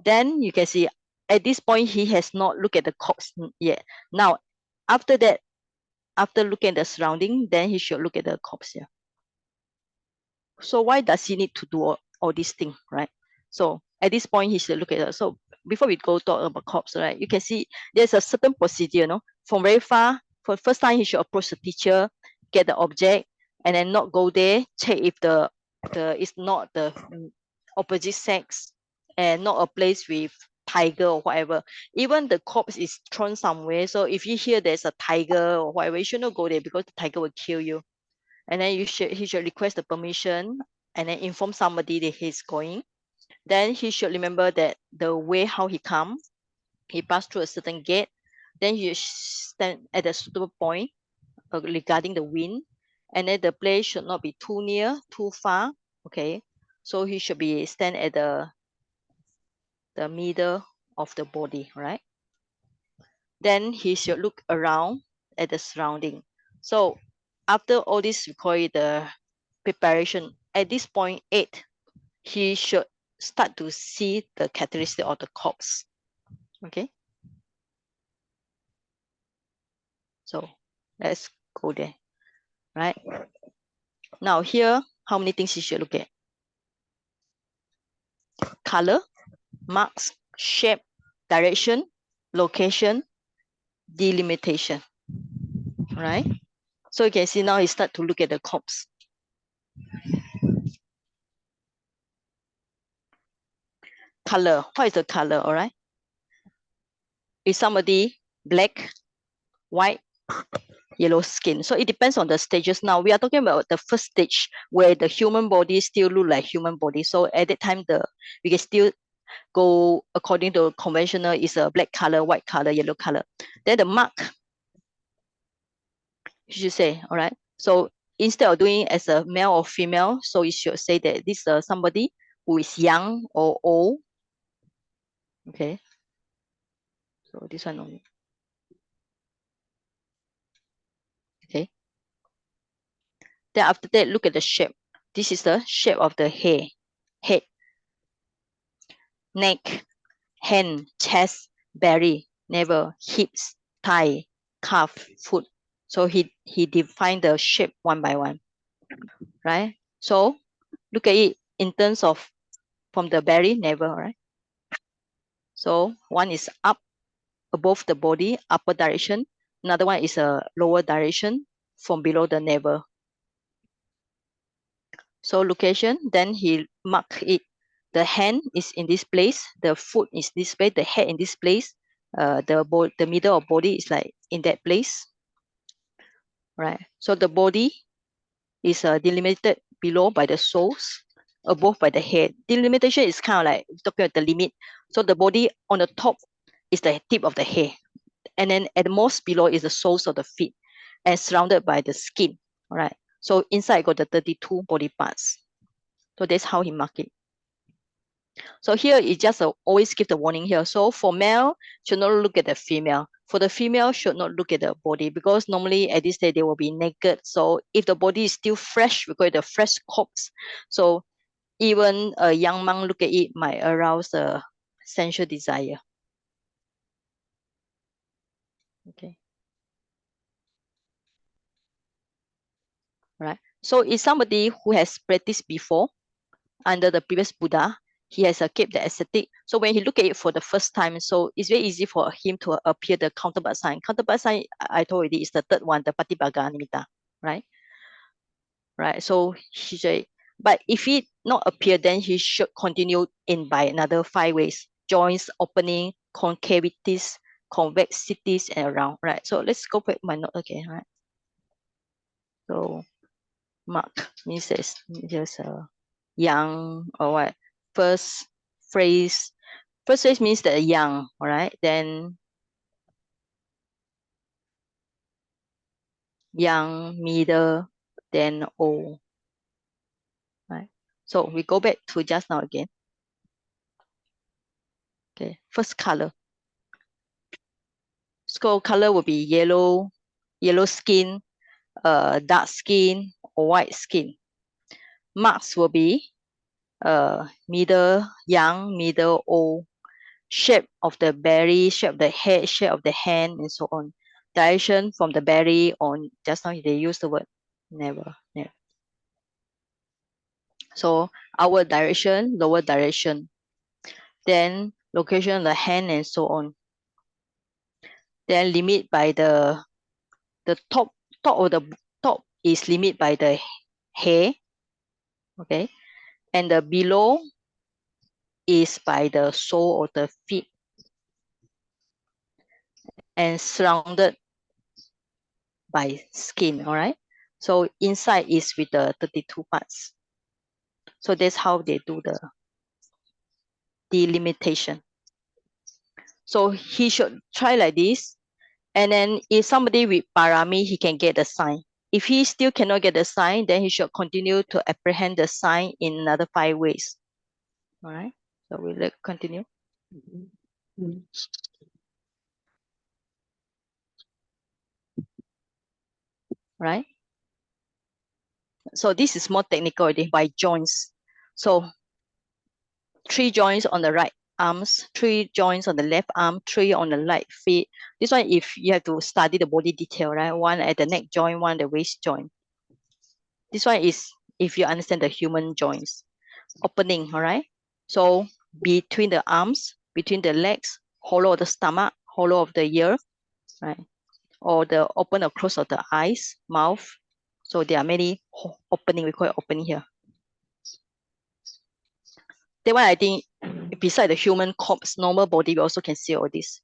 Then you can see at this point he has not looked at the corpse yet. Now, after that, after looking at the surrounding, then he should look at the corpse here. So why does he need to do all these things, right? So at this point he should look at it. So before we go talk about corpse, right? You can see there's a certain procedure, no? From very far, for first time he should approach the teacher, get the object, and then not go there, check if the is not the opposite sex and not a place with tiger or whatever. Even the corpse is thrown somewhere. So if you hear there's a tiger or whatever, you should not go there because the tiger will kill you. And then he should request the permission and then inform somebody that he's going. Then he should remember that the way how he comes, he passed through a certain gate. Then he stand at a suitable point regarding the wind. And then the place should not be too near, too far. Okay. So he should be stand at the middle of the body, right? Then he should look around at the surrounding. So after all this, we call it the preparation. At this point 8, he should start to see the characteristic of the corpse. Okay. So let's go there. Right. Now here, how many things you should look at? Color, marks, shape, direction, location, delimitation. Right. So you can see now he start to look at the corpse. Color. What is the color? All right. Is somebody black, white, yellow skin? So it depends on the stages. Now we are talking about the first stage where the human body still look like human body. So at that time, we can still go according to conventional is a black color, white color, yellow color. Then the mark, you should say, all right. So instead of doing as a male or female, so you should say that this is somebody who is young or old. Okay. So this one only. Okay. Then after that, look at the shape. This is the shape of the head, neck, hand, chest, belly, navel, hips, thigh, calf, foot. So he defined the shape one by one, right? So look at it in terms of from the belly, navel, right? So one is up above the body, upper direction. Another one is a lower direction from below the navel. So location, then he mark it. The hand is in this place, the foot is this place, the head in this place, the middle of body is like in that place, right? So the body is delimited below by the soles, above by the head. Delimitation is kind of like talking about the limit. So the body on the top is the tip of the hair, and then at the most below is the soles of the feet, and surrounded by the skin. All right. So inside got the 32 body parts. So that's how he mark it. So here it just always give the warning here. So for male, should not look at the female. For the female, should not look at the body, because normally at this stage they will be naked. So if the body is still fresh, we call it a fresh corpse. So even a young monk look at it might arouse a sensual desire. Okay. Right. So if somebody who has practiced before under the previous Buddha, he has kept the aesthetic. So when he look at it for the first time, so it's very easy for him to appear the counterpart sign. Counterpart sign, I told already, is the third one, the Patibhaga Nimitta, right? Right. So he say, but if he not appear, then he should continue in by another 5 ways: joints, opening, concavities, convexities, and around. Right. So let's go back my note again. Right. So mark means just young or what? First phrase means that young, all right? Then young, middle, then old, right? So we go back to just now again. Okay, first color. Skull color will be yellow skin, dark skin, or white skin. Marks will be middle, young, middle, old. Shape of the belly, shape of the head, shape of the hand, and so on. Direction from the belly on, just now they use the word never. So our direction, lower direction. Then location of the hand and so on. Then limit by the top of the top is limit by the hair. Okay. And the below is by the sole of the feet. And surrounded by skin, all right? So inside is with the 32 parts. So that's how they do the delimitation. So he should try like this. And then if somebody with parami, he can get the sign. If he still cannot get the sign, then he should continue to apprehend the sign in another 5 ways. All right. So we'll continue. Right. So this is more technical already by joints. So 3 joints on the right arms, 3 joints on the left arm, 3 on the right feet. This one, if you have to study the body detail, right? 1 at the neck joint, 1 at the waist joint. This one is if you understand the human joints. Opening, all right? So between the arms, between the legs, hollow of the stomach, hollow of the ear, right? Or the open or close of the eyes, mouth. So there are many opening, we call it opening here. That one I think beside the human corpse, normal body, we also can see all this.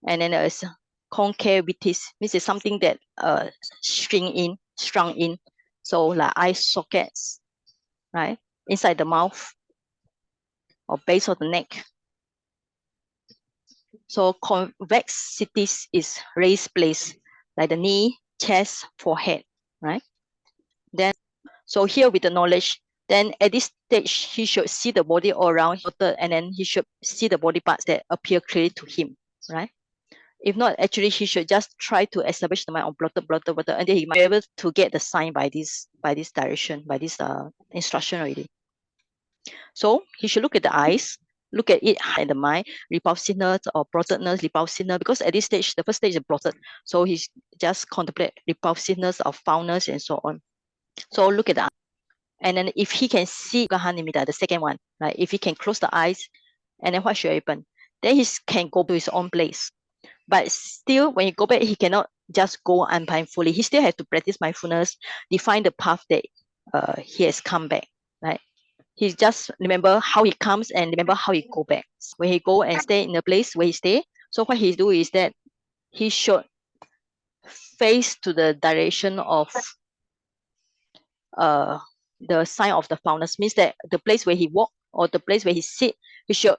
And then there's concavities, means it's something that strung in. So like eye sockets, right? Inside the mouth or base of the neck. So convexities is raised place, like the knee, chest, forehead, right? Then, so here with the knowledge, then at this stage, he should see the body all around, and then he should see the body parts that appear clearly to him, right? If not, actually, he should just try to establish the mind on blotted, and then he might be able to get the sign by this direction, by this instruction already. So he should look at the eyes, look at it in the mind, repulsiveness or blottedness, repulsiveness, because at this stage, the first stage is blotted. So he's just contemplate repulsiveness or foulness and so on. So look at the eye. And then if he can see the second one, right? If he can close the eyes, and then what should happen? Then he can go to his own place. But still, when he go back, he cannot just go unmindfully. He still has to practice mindfulness, define the path that he has come back, right? He just remember how he comes and remember how he go back. When he go and stay in the place where he stay, So what he do is that he should face to the direction of the sign of the foundness, means that the place where he walk or the place where he sit, he should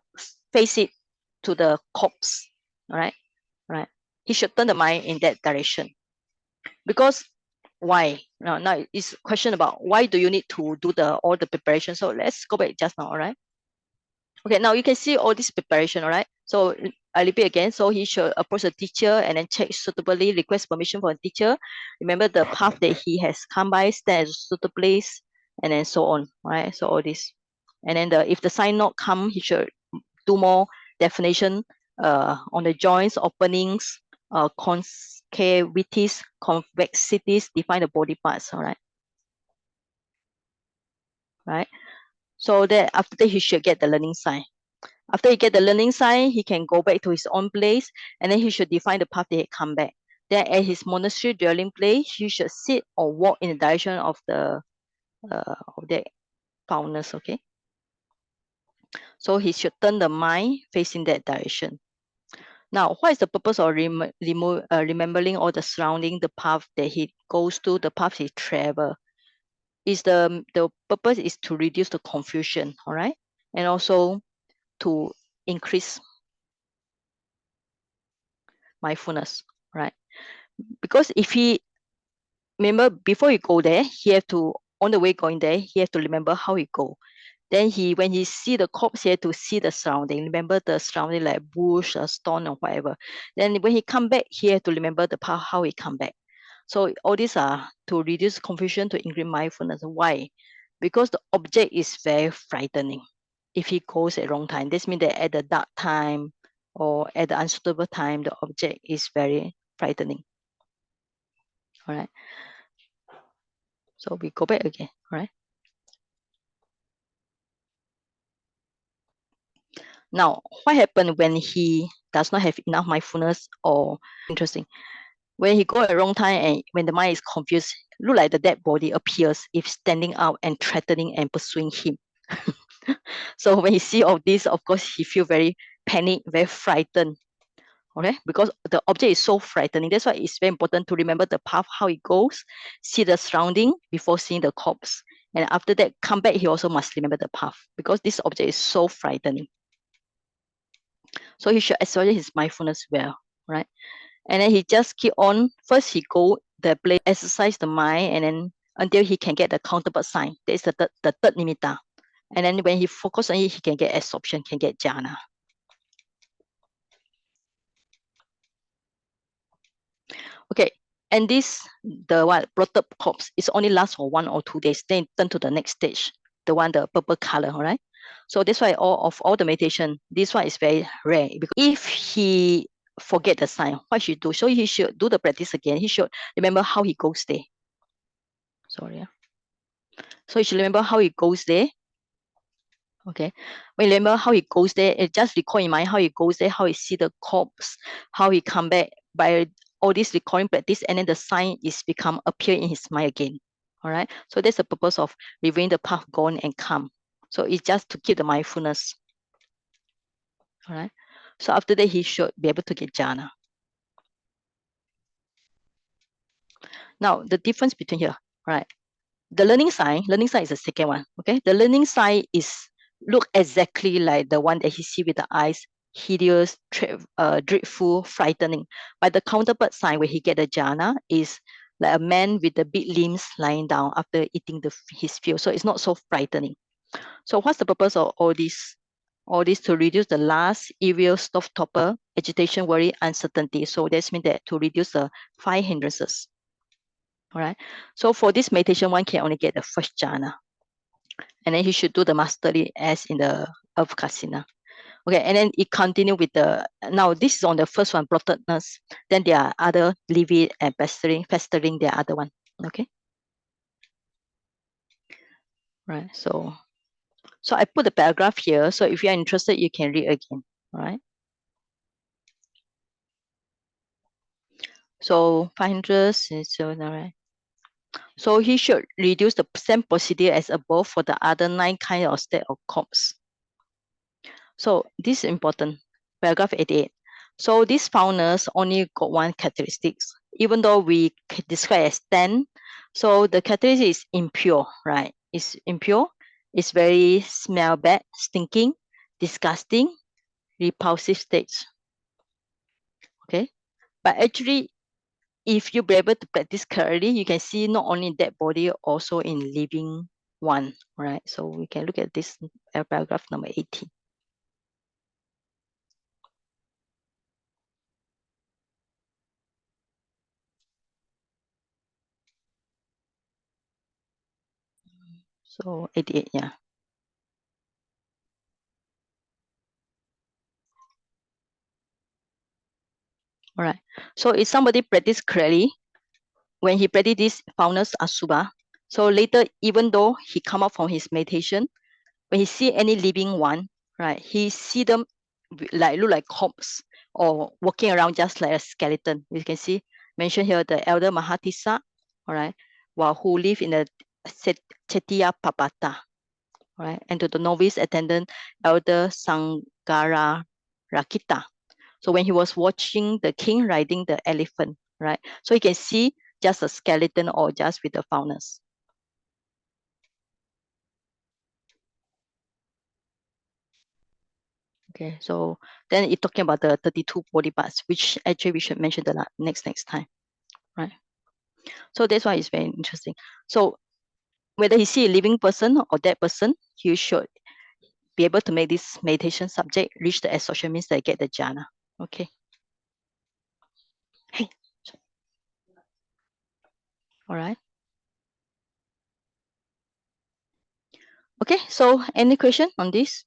face it to the corpse. All right, right. He should turn the mind in that direction. Because why? Now it's a question about why do you need to do all the preparation. So let's go back just now. All right. Okay, now you can see all this preparation. All right. So I repeat again. So he should approach the teacher and then check suitably, request permission from the teacher. Remember the path that he has come by, stand at a suitable place, and then so on. Right. So all this, and then if the sign not come, he should do more definition on the joints, openings, concavities, convexities, define the body parts. All right. Right. So that after that he should get the learning sign. After he get the learning sign, he can go back to his own place, and then he should define the path that he come back. Then at his monastery dwelling place, he should sit or walk in the direction of the foundness. Okay. So he should turn the mind facing that direction. Now, what is the purpose of remembering all the surrounding, the path that he goes to, the path he travel? Is the purpose is to reduce the confusion, all right, and also to increase mindfulness, right? Because if he remember before he go there, he have to on the way going there, he have to remember how he go. Then when he see the corpse, he have to see the surrounding. Remember the surrounding like bush or stone or whatever. Then when he come back, he have to remember the path how he come back. So all these are to reduce confusion, to increase mindfulness. Why? Because the object is very frightening. If he goes at wrong time, this means that at the dark time or at the unsuitable time, the object is very frightening. All right. So we go back again. All right. Now, what happened when he does not have enough mindfulness or interesting? When he go at the wrong time and when the mind is confused, look like the dead body appears if standing out and threatening and pursuing him. So when he see all this, of course, he feel very panicked, very frightened. Okay, because the object is so frightening. That's why it's very important to remember the path, how it goes, see the surrounding before seeing the corpse. And after that, come back, he also must remember the path because this object is so frightening. So he should exercise his mindfulness well, right? And then he just keep on. First, he go the place, exercise the mind, and then until he can get the counterpart sign. That is the third nimitta. And then when he focus on it, he can get absorption, can get jhana. Okay, and this the brought up corpse is only lasts for 1 or 2 days. Then turn to the next stage, the purple color, all right? So that's why all the meditation, this one is very rare because if he forget the sign, what should do? So he should do the practice again. He should remember how he goes there. Sorry. So he should remember how he goes there. Okay. When you remember how he goes there, just recall in mind how he goes there, how he see the corpse, how he come back by all this recalling practice, and then the sign is appear in his mind again. All right. So that's the purpose of reviewing the path gone and come. So it's just to keep the mindfulness. All right. So after that, he should be able to get jhana. Now, the difference between here, right? The learning sign is the second one. Okay. The learning sign is look exactly like the one that he see with the eyes, hideous, dreadful, frightening. But the counterpart sign where he get the jhana is like a man with the big limbs lying down after eating his fill. So it's not so frightening. So what's the purpose of all this? All this to reduce the last evil stove topper, agitation, worry, uncertainty. So that means that to reduce the 5 hindrances. All right. So for this meditation, one can only get the first jhana. And then he should do the mastery as in the of Kasina. Okay, and then it continue with now this is on the first one, blottedness. Then there are other livid and festering, there are other one. Okay. Right. So I put the paragraph here. So if you are interested, you can read again. All right. So 500 is all right. So he should reduce the same procedure as above for the other 9 kinds of state of corpse. So this is important. Paragraph 88. So these founders only got one characteristics, even though we describe as 10. So the characteristic is impure, right? It's impure. It's very smell bad, stinking, disgusting, repulsive states. Okay. But actually, if you be able to practice correctly, you can see not only in dead body, also in living one, right? So we can look at this paragraph number 18. So 88, yeah. All right. So if somebody practice correctly, when he practice this founders asubha, so later, even though he come out from his meditation, when he see any living one, right, he see them like look like corpse or walking around just like a skeleton. You can see mentioned here the elder Mahatissa, all right, while who live in the Chetiya Papata, all right, and to the novice attendant elder Sangara Rakita. So when he was watching the king riding the elephant, right, so you can see just a skeleton or just with the foundness. Okay, so then it's talking about the 32 body parts, which actually we should mention the next time, right? So that's why it's very interesting. So whether he see a living person or dead person, he should be able to make this meditation subject reach the association, means they get the jhana. Okay. Hey. All right. Okay, so any question on this?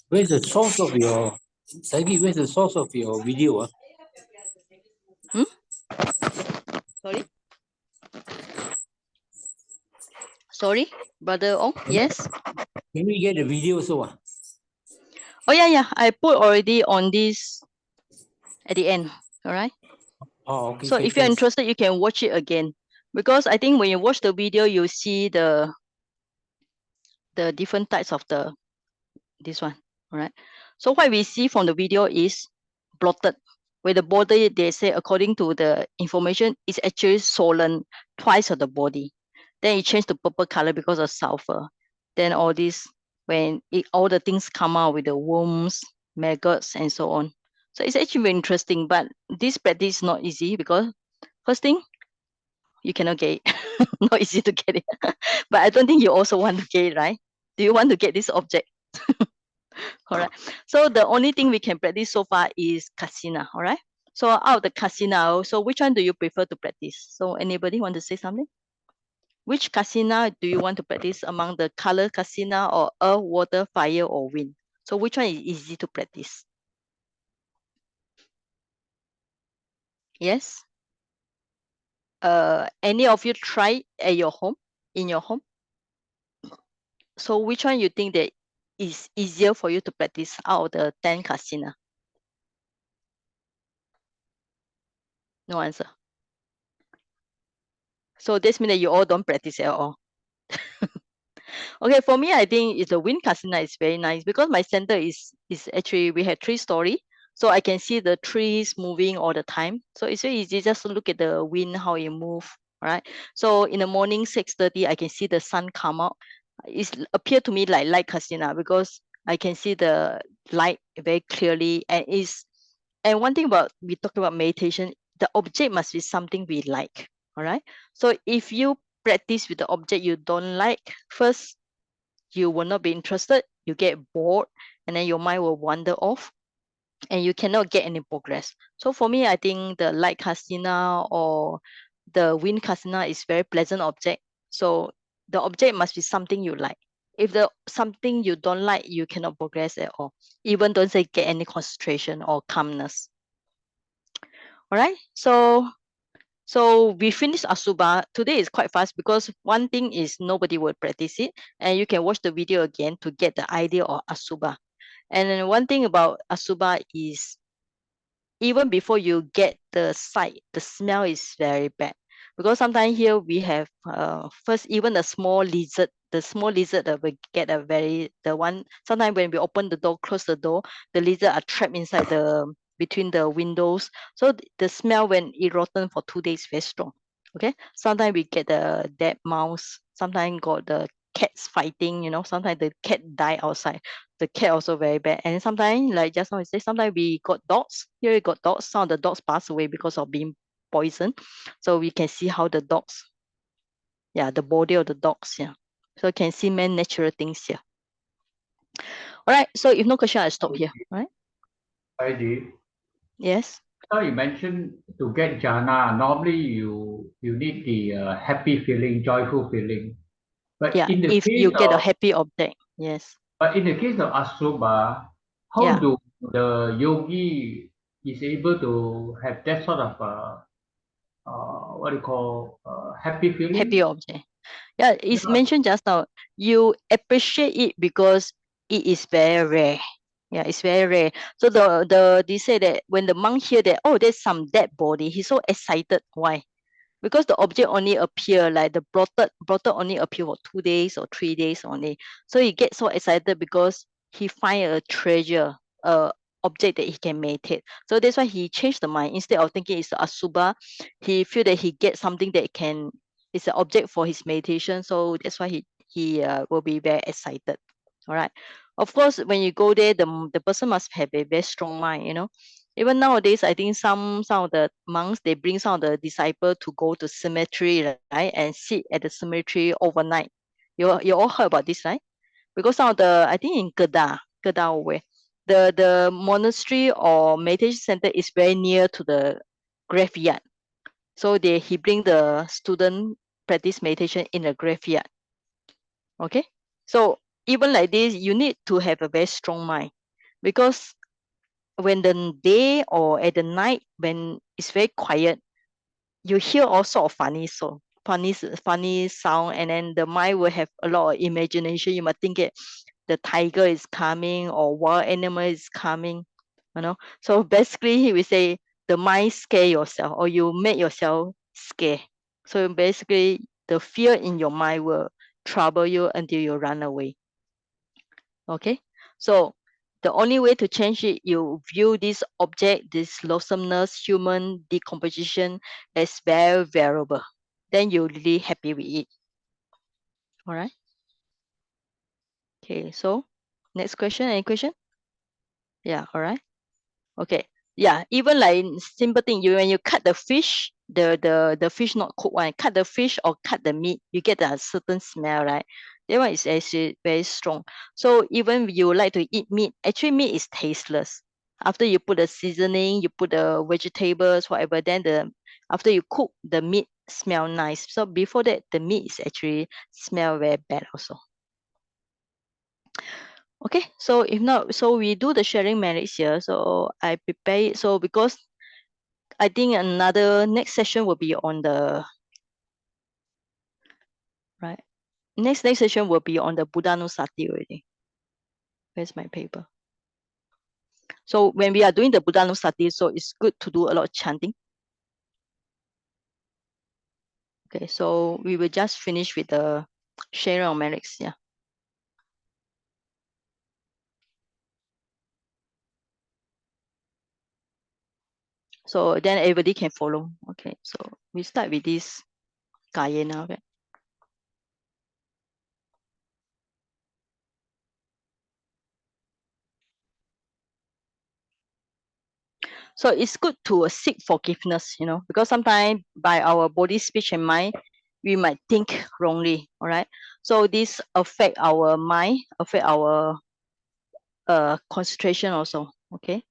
Where's the source of your Sagi, where's the source of your video? Sorry? Sorry, brother Ong, yes? Can we get the video so? Oh yeah, I put already on this at the end, all right? Oh, okay. So if you're interested, you can watch it again. Because I think when you watch the video, you see the different types of this one, all right? So what we see from the video is blotted. Where the body, they say, according to the information, is actually swollen twice of the body. Then it changed to purple color because of sulfur. Then all this, when all the things come out with the worms, maggots, and so on. So it's actually very interesting, but this practice is not easy because first thing, you cannot get it. Not easy to get it. But I don't think you also want to get it, right? Do you want to get this object? All right. So the only thing we can practice so far is Kasina. All right. So out of the Kasina, so which one do you prefer to practice? So anybody want to say something? Which Kasina do you want to practice among the color Kasina or earth, water, fire, or wind? So which one is easy to practice? Yes. Any of you try at your home, in your home? So which one you think that is easier for you to practice out of the 10 Kasina? No answer. So this means that you all don't practice at all. Okay, for me, I think it's a wind Kasina is very nice because my center is actually, we have 3-story. So I can see the trees moving all the time. So it's very easy just to look at the wind, how it move, right? So in the morning, 6:30, I can see the sun come out. It appear to me like light Kasina because I can see the light very clearly. And one thing about, we talk about meditation, the object must be something we like, all right? So if you practice with the object you don't like, first, you will not be interested, you get bored, and then your mind will wander off, and you cannot get any progress. So for me, I think the light Kasina or the wind Kasina is very pleasant object. So the object must be something you like. If the something you don't like, you cannot progress at all. Even don't say get any concentration or calmness. All right. So we finished Asubha. Today is quite fast because one thing is nobody will practice it, and you can watch the video again to get the idea of Asubha. And then one thing about Asubha is even before you get the sight, the smell is very bad. Because sometimes here we have first even the small lizard will get a sometimes when we open the door, close the door, the lizard are trapped inside between the windows. So the smell when it rotten for 2 days very strong. Okay, sometimes we get the dead mouse, sometimes got the cats fighting, sometimes the cat die outside. The cat also very bad. And sometimes, like just now I say, sometimes we got dogs. Here we got dogs. Some of the dogs pass away because of being poisoned. So we can see how the dogs, the body of the dogs, So you can see many natural things here. All right. So if no question, I'll stop here. All right. Heidi, Yes. so you mentioned to get jhana, normally you need the happy feeling, joyful feeling. But Yeah, in the if case you get a of happy object, yes. But in the case of Asubha, how Yeah. do the yogi is able to have that sort of what do you call happy feeling? Happy object. Yeah, it's mentioned just now. You appreciate it because it is very rare. Yeah, it's very rare. So they say that when the monk hear that, oh, there's some dead body, he's so excited. Why? Because the object only appear, like the blotted only appear for 2 days or 3 days only. So he gets so excited because he find a treasure, a object that he can meditate. So that's why he changed the mind. Instead of thinking it's Asubha, he feel that he gets something that it's an object for his meditation. So that's why he will be very excited. All right. Of course, when you go there, the person must have a very strong mind. Even nowadays, I think some of the monks, they bring some of the disciples to go to cemetery, right, and sit at the cemetery overnight. You all heard about this, right? Because some of I think in Kedah where the monastery or meditation center is very near to the graveyard. So he bring the student practice meditation in the graveyard. Okay, so even like this, you need to have a very strong mind, because when the day or at the night when it's very quiet, you hear all sort of funny sound, and then the mind will have a lot of imagination. You might think the tiger is coming or wild animal is coming. So basically he will say the mind scare yourself, or you make yourself scare. So basically the fear in your mind will trouble you until you run away. Okay, so the only way to change it, you view this object, this loathsomeness, human decomposition, as very variable. Then you're really happy with it. All right. Okay, so next question. Any question? Yeah, all right. Okay. Yeah, even like simple thing, when you cut the fish, the fish not cooked one, cut the fish or cut the meat, you get a certain smell, right? That one is actually very strong. So even if you like to eat meat, actually meat is tasteless. After you put the seasoning, you put the vegetables, whatever, then after you cook, the meat smell nice. So before that, the meat is actually smell very bad also. Okay, so if not, so we do the sharing merits here. So I prepare it. So because I think another next session will be on the right. Next session will be on the Buddhanussati already. Where's my paper? So when we are doing the Buddhanussati, so it's good to do a lot of chanting. Okay, so we will just finish with the sharing of merits. Yeah. So then everybody can follow. Okay, so we start with this Gayena. Okay. So it's good to seek forgiveness, because sometimes by our body, speech, and mind, we might think wrongly. All right. So this affect our mind, affect our concentration also. Okay.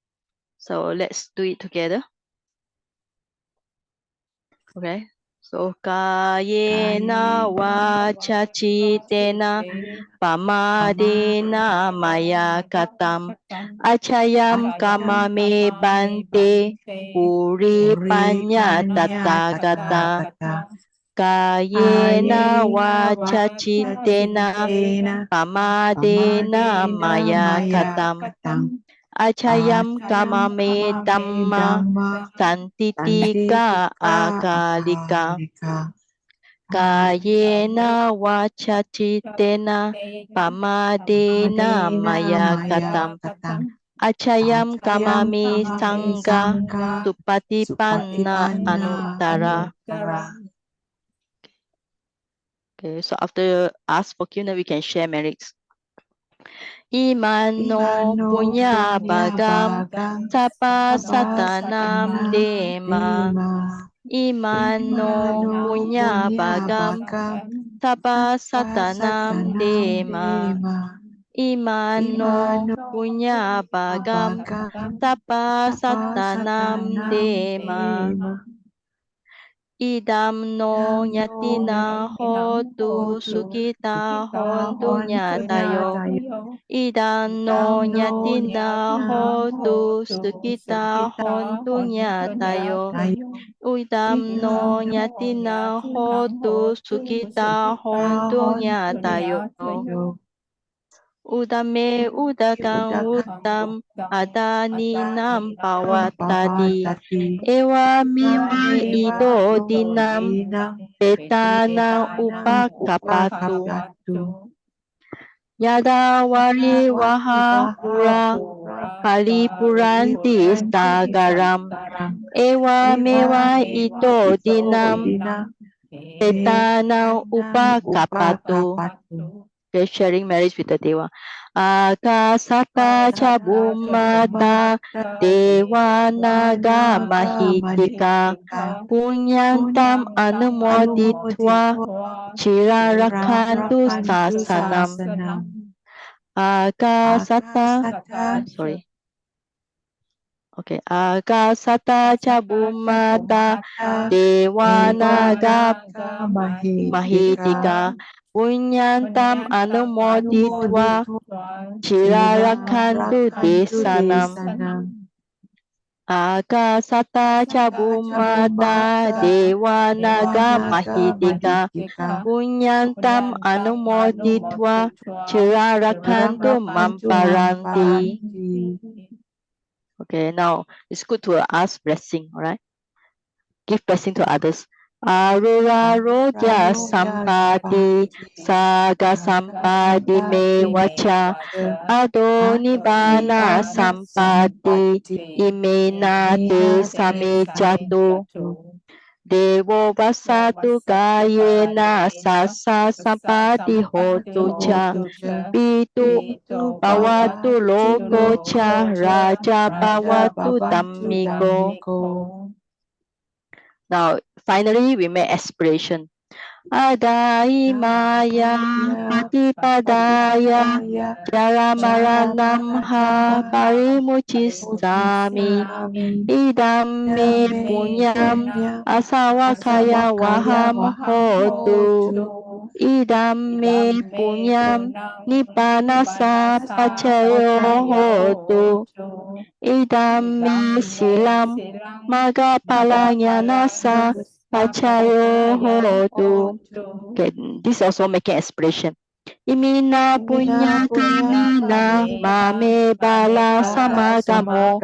So let's do it together. Okay. So kayena vacha chitena pamadena maya katam achayam kama me bante puri panya tathagata kayena vacha chitena pamadena maya katam Achayam kamame dhamma santitika akalika. Kayena wachachitena pamadena maya katam. Achayam kamami sangha supatipanna anuttara. Okay, so after ask for Q&A, we can share merits. Imano punya bagam sapa satanam dema. Imano punya bagam sapa satanam dema. Imano punya bagam sapa satanam dema. Idam no nyatina hotu sukita hontu nyatayo. Idam no nyatina hotu sukita hontu nyatayo. Idam no nyatina hotu sukita hontu nyatayo. Udame udakang uttam adani nam pawatadi. Ewa mewa ito dinam petana upakapatu. Yada wari waha pura palipuranti sagaram. Ewa mewa ito dinam petana upakapatu. Okay, sharing marriage with the Deva. Akasata cabumata Dewa naga mahitika punyantam anumoditwa chirarakantu sasanam. Akasata, sorry. Okay, Akasata cabumata Dewa naga mahitika punyantam anumoditwa chirarakantu desanam. Akasata cabumata dewa naga mahitika punyantam anumoditwa chirarakantu mamparanti. Okay, now it's good to ask blessing, alright? Give blessing to others. Arura roja sampati saga sampati me wacha adonibana sampati imena te same jatu devo vasatu kayena sasa sampati hotu cha pitu bawatu loko cha raja bawatu dhammiko. Now, finally, we make aspiration. Adai maya patipadaya jaramaranam ha parimuchisami idam me punyam asawakaya waham hotu idam me punyam nippanasa pachayo hotu idam me silam Magapalanyanasa pachayo hotu. Okay, this also making aspiration. Imina punya kamina mame bala samagamo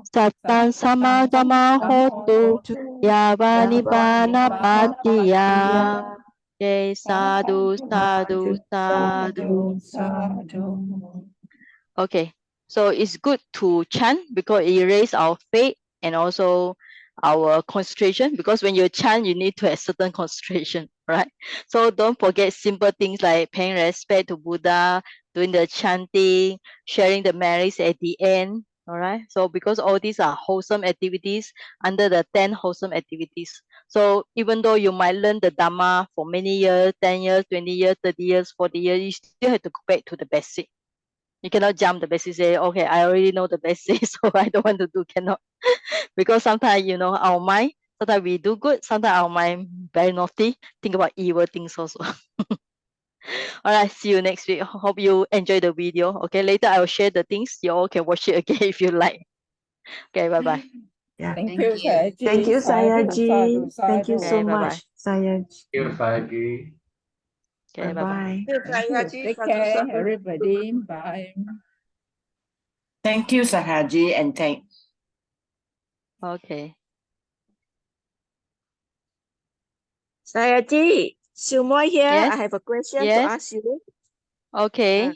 satan samagama hotu yavani bana patiya. Okay, sadhu, sadhu, sadhu. Okay, so it's good to chant because it raises our faith and also our concentration, because when you chant, you need to have certain concentration, right? So don't forget simple things like paying respect to Buddha, doing the chanting, sharing the merits at the end, all right? So because all these are wholesome activities under the 10 wholesome activities. So even though you might learn the Dhamma for many years, 10 years, 20 years, 30 years, 40 years, you still have to go back to the basic. You cannot jump the basic, say, okay, I already know the basic, so I don't want to do, cannot. Because sometimes, you know, our mind, sometimes we do good, sometimes our mind very naughty, think about evil things also. All right, see you next week. Hope you enjoy the video. Okay, later I will share the things. You all can watch it again if you like. Okay, bye-bye. Yeah. Thank you, Sayaji. Thank you, Sayaji. Thank you so Okay, bye-bye. much, Sayaji. Sayaji. Okay, bye-bye. Bye-bye. Thank you. Take care, everybody. Bye. Thank you, Sahaji, and thank. Okay. Sayaji, Sumoy here. Yes. I have a question to Yes. ask you. Okay.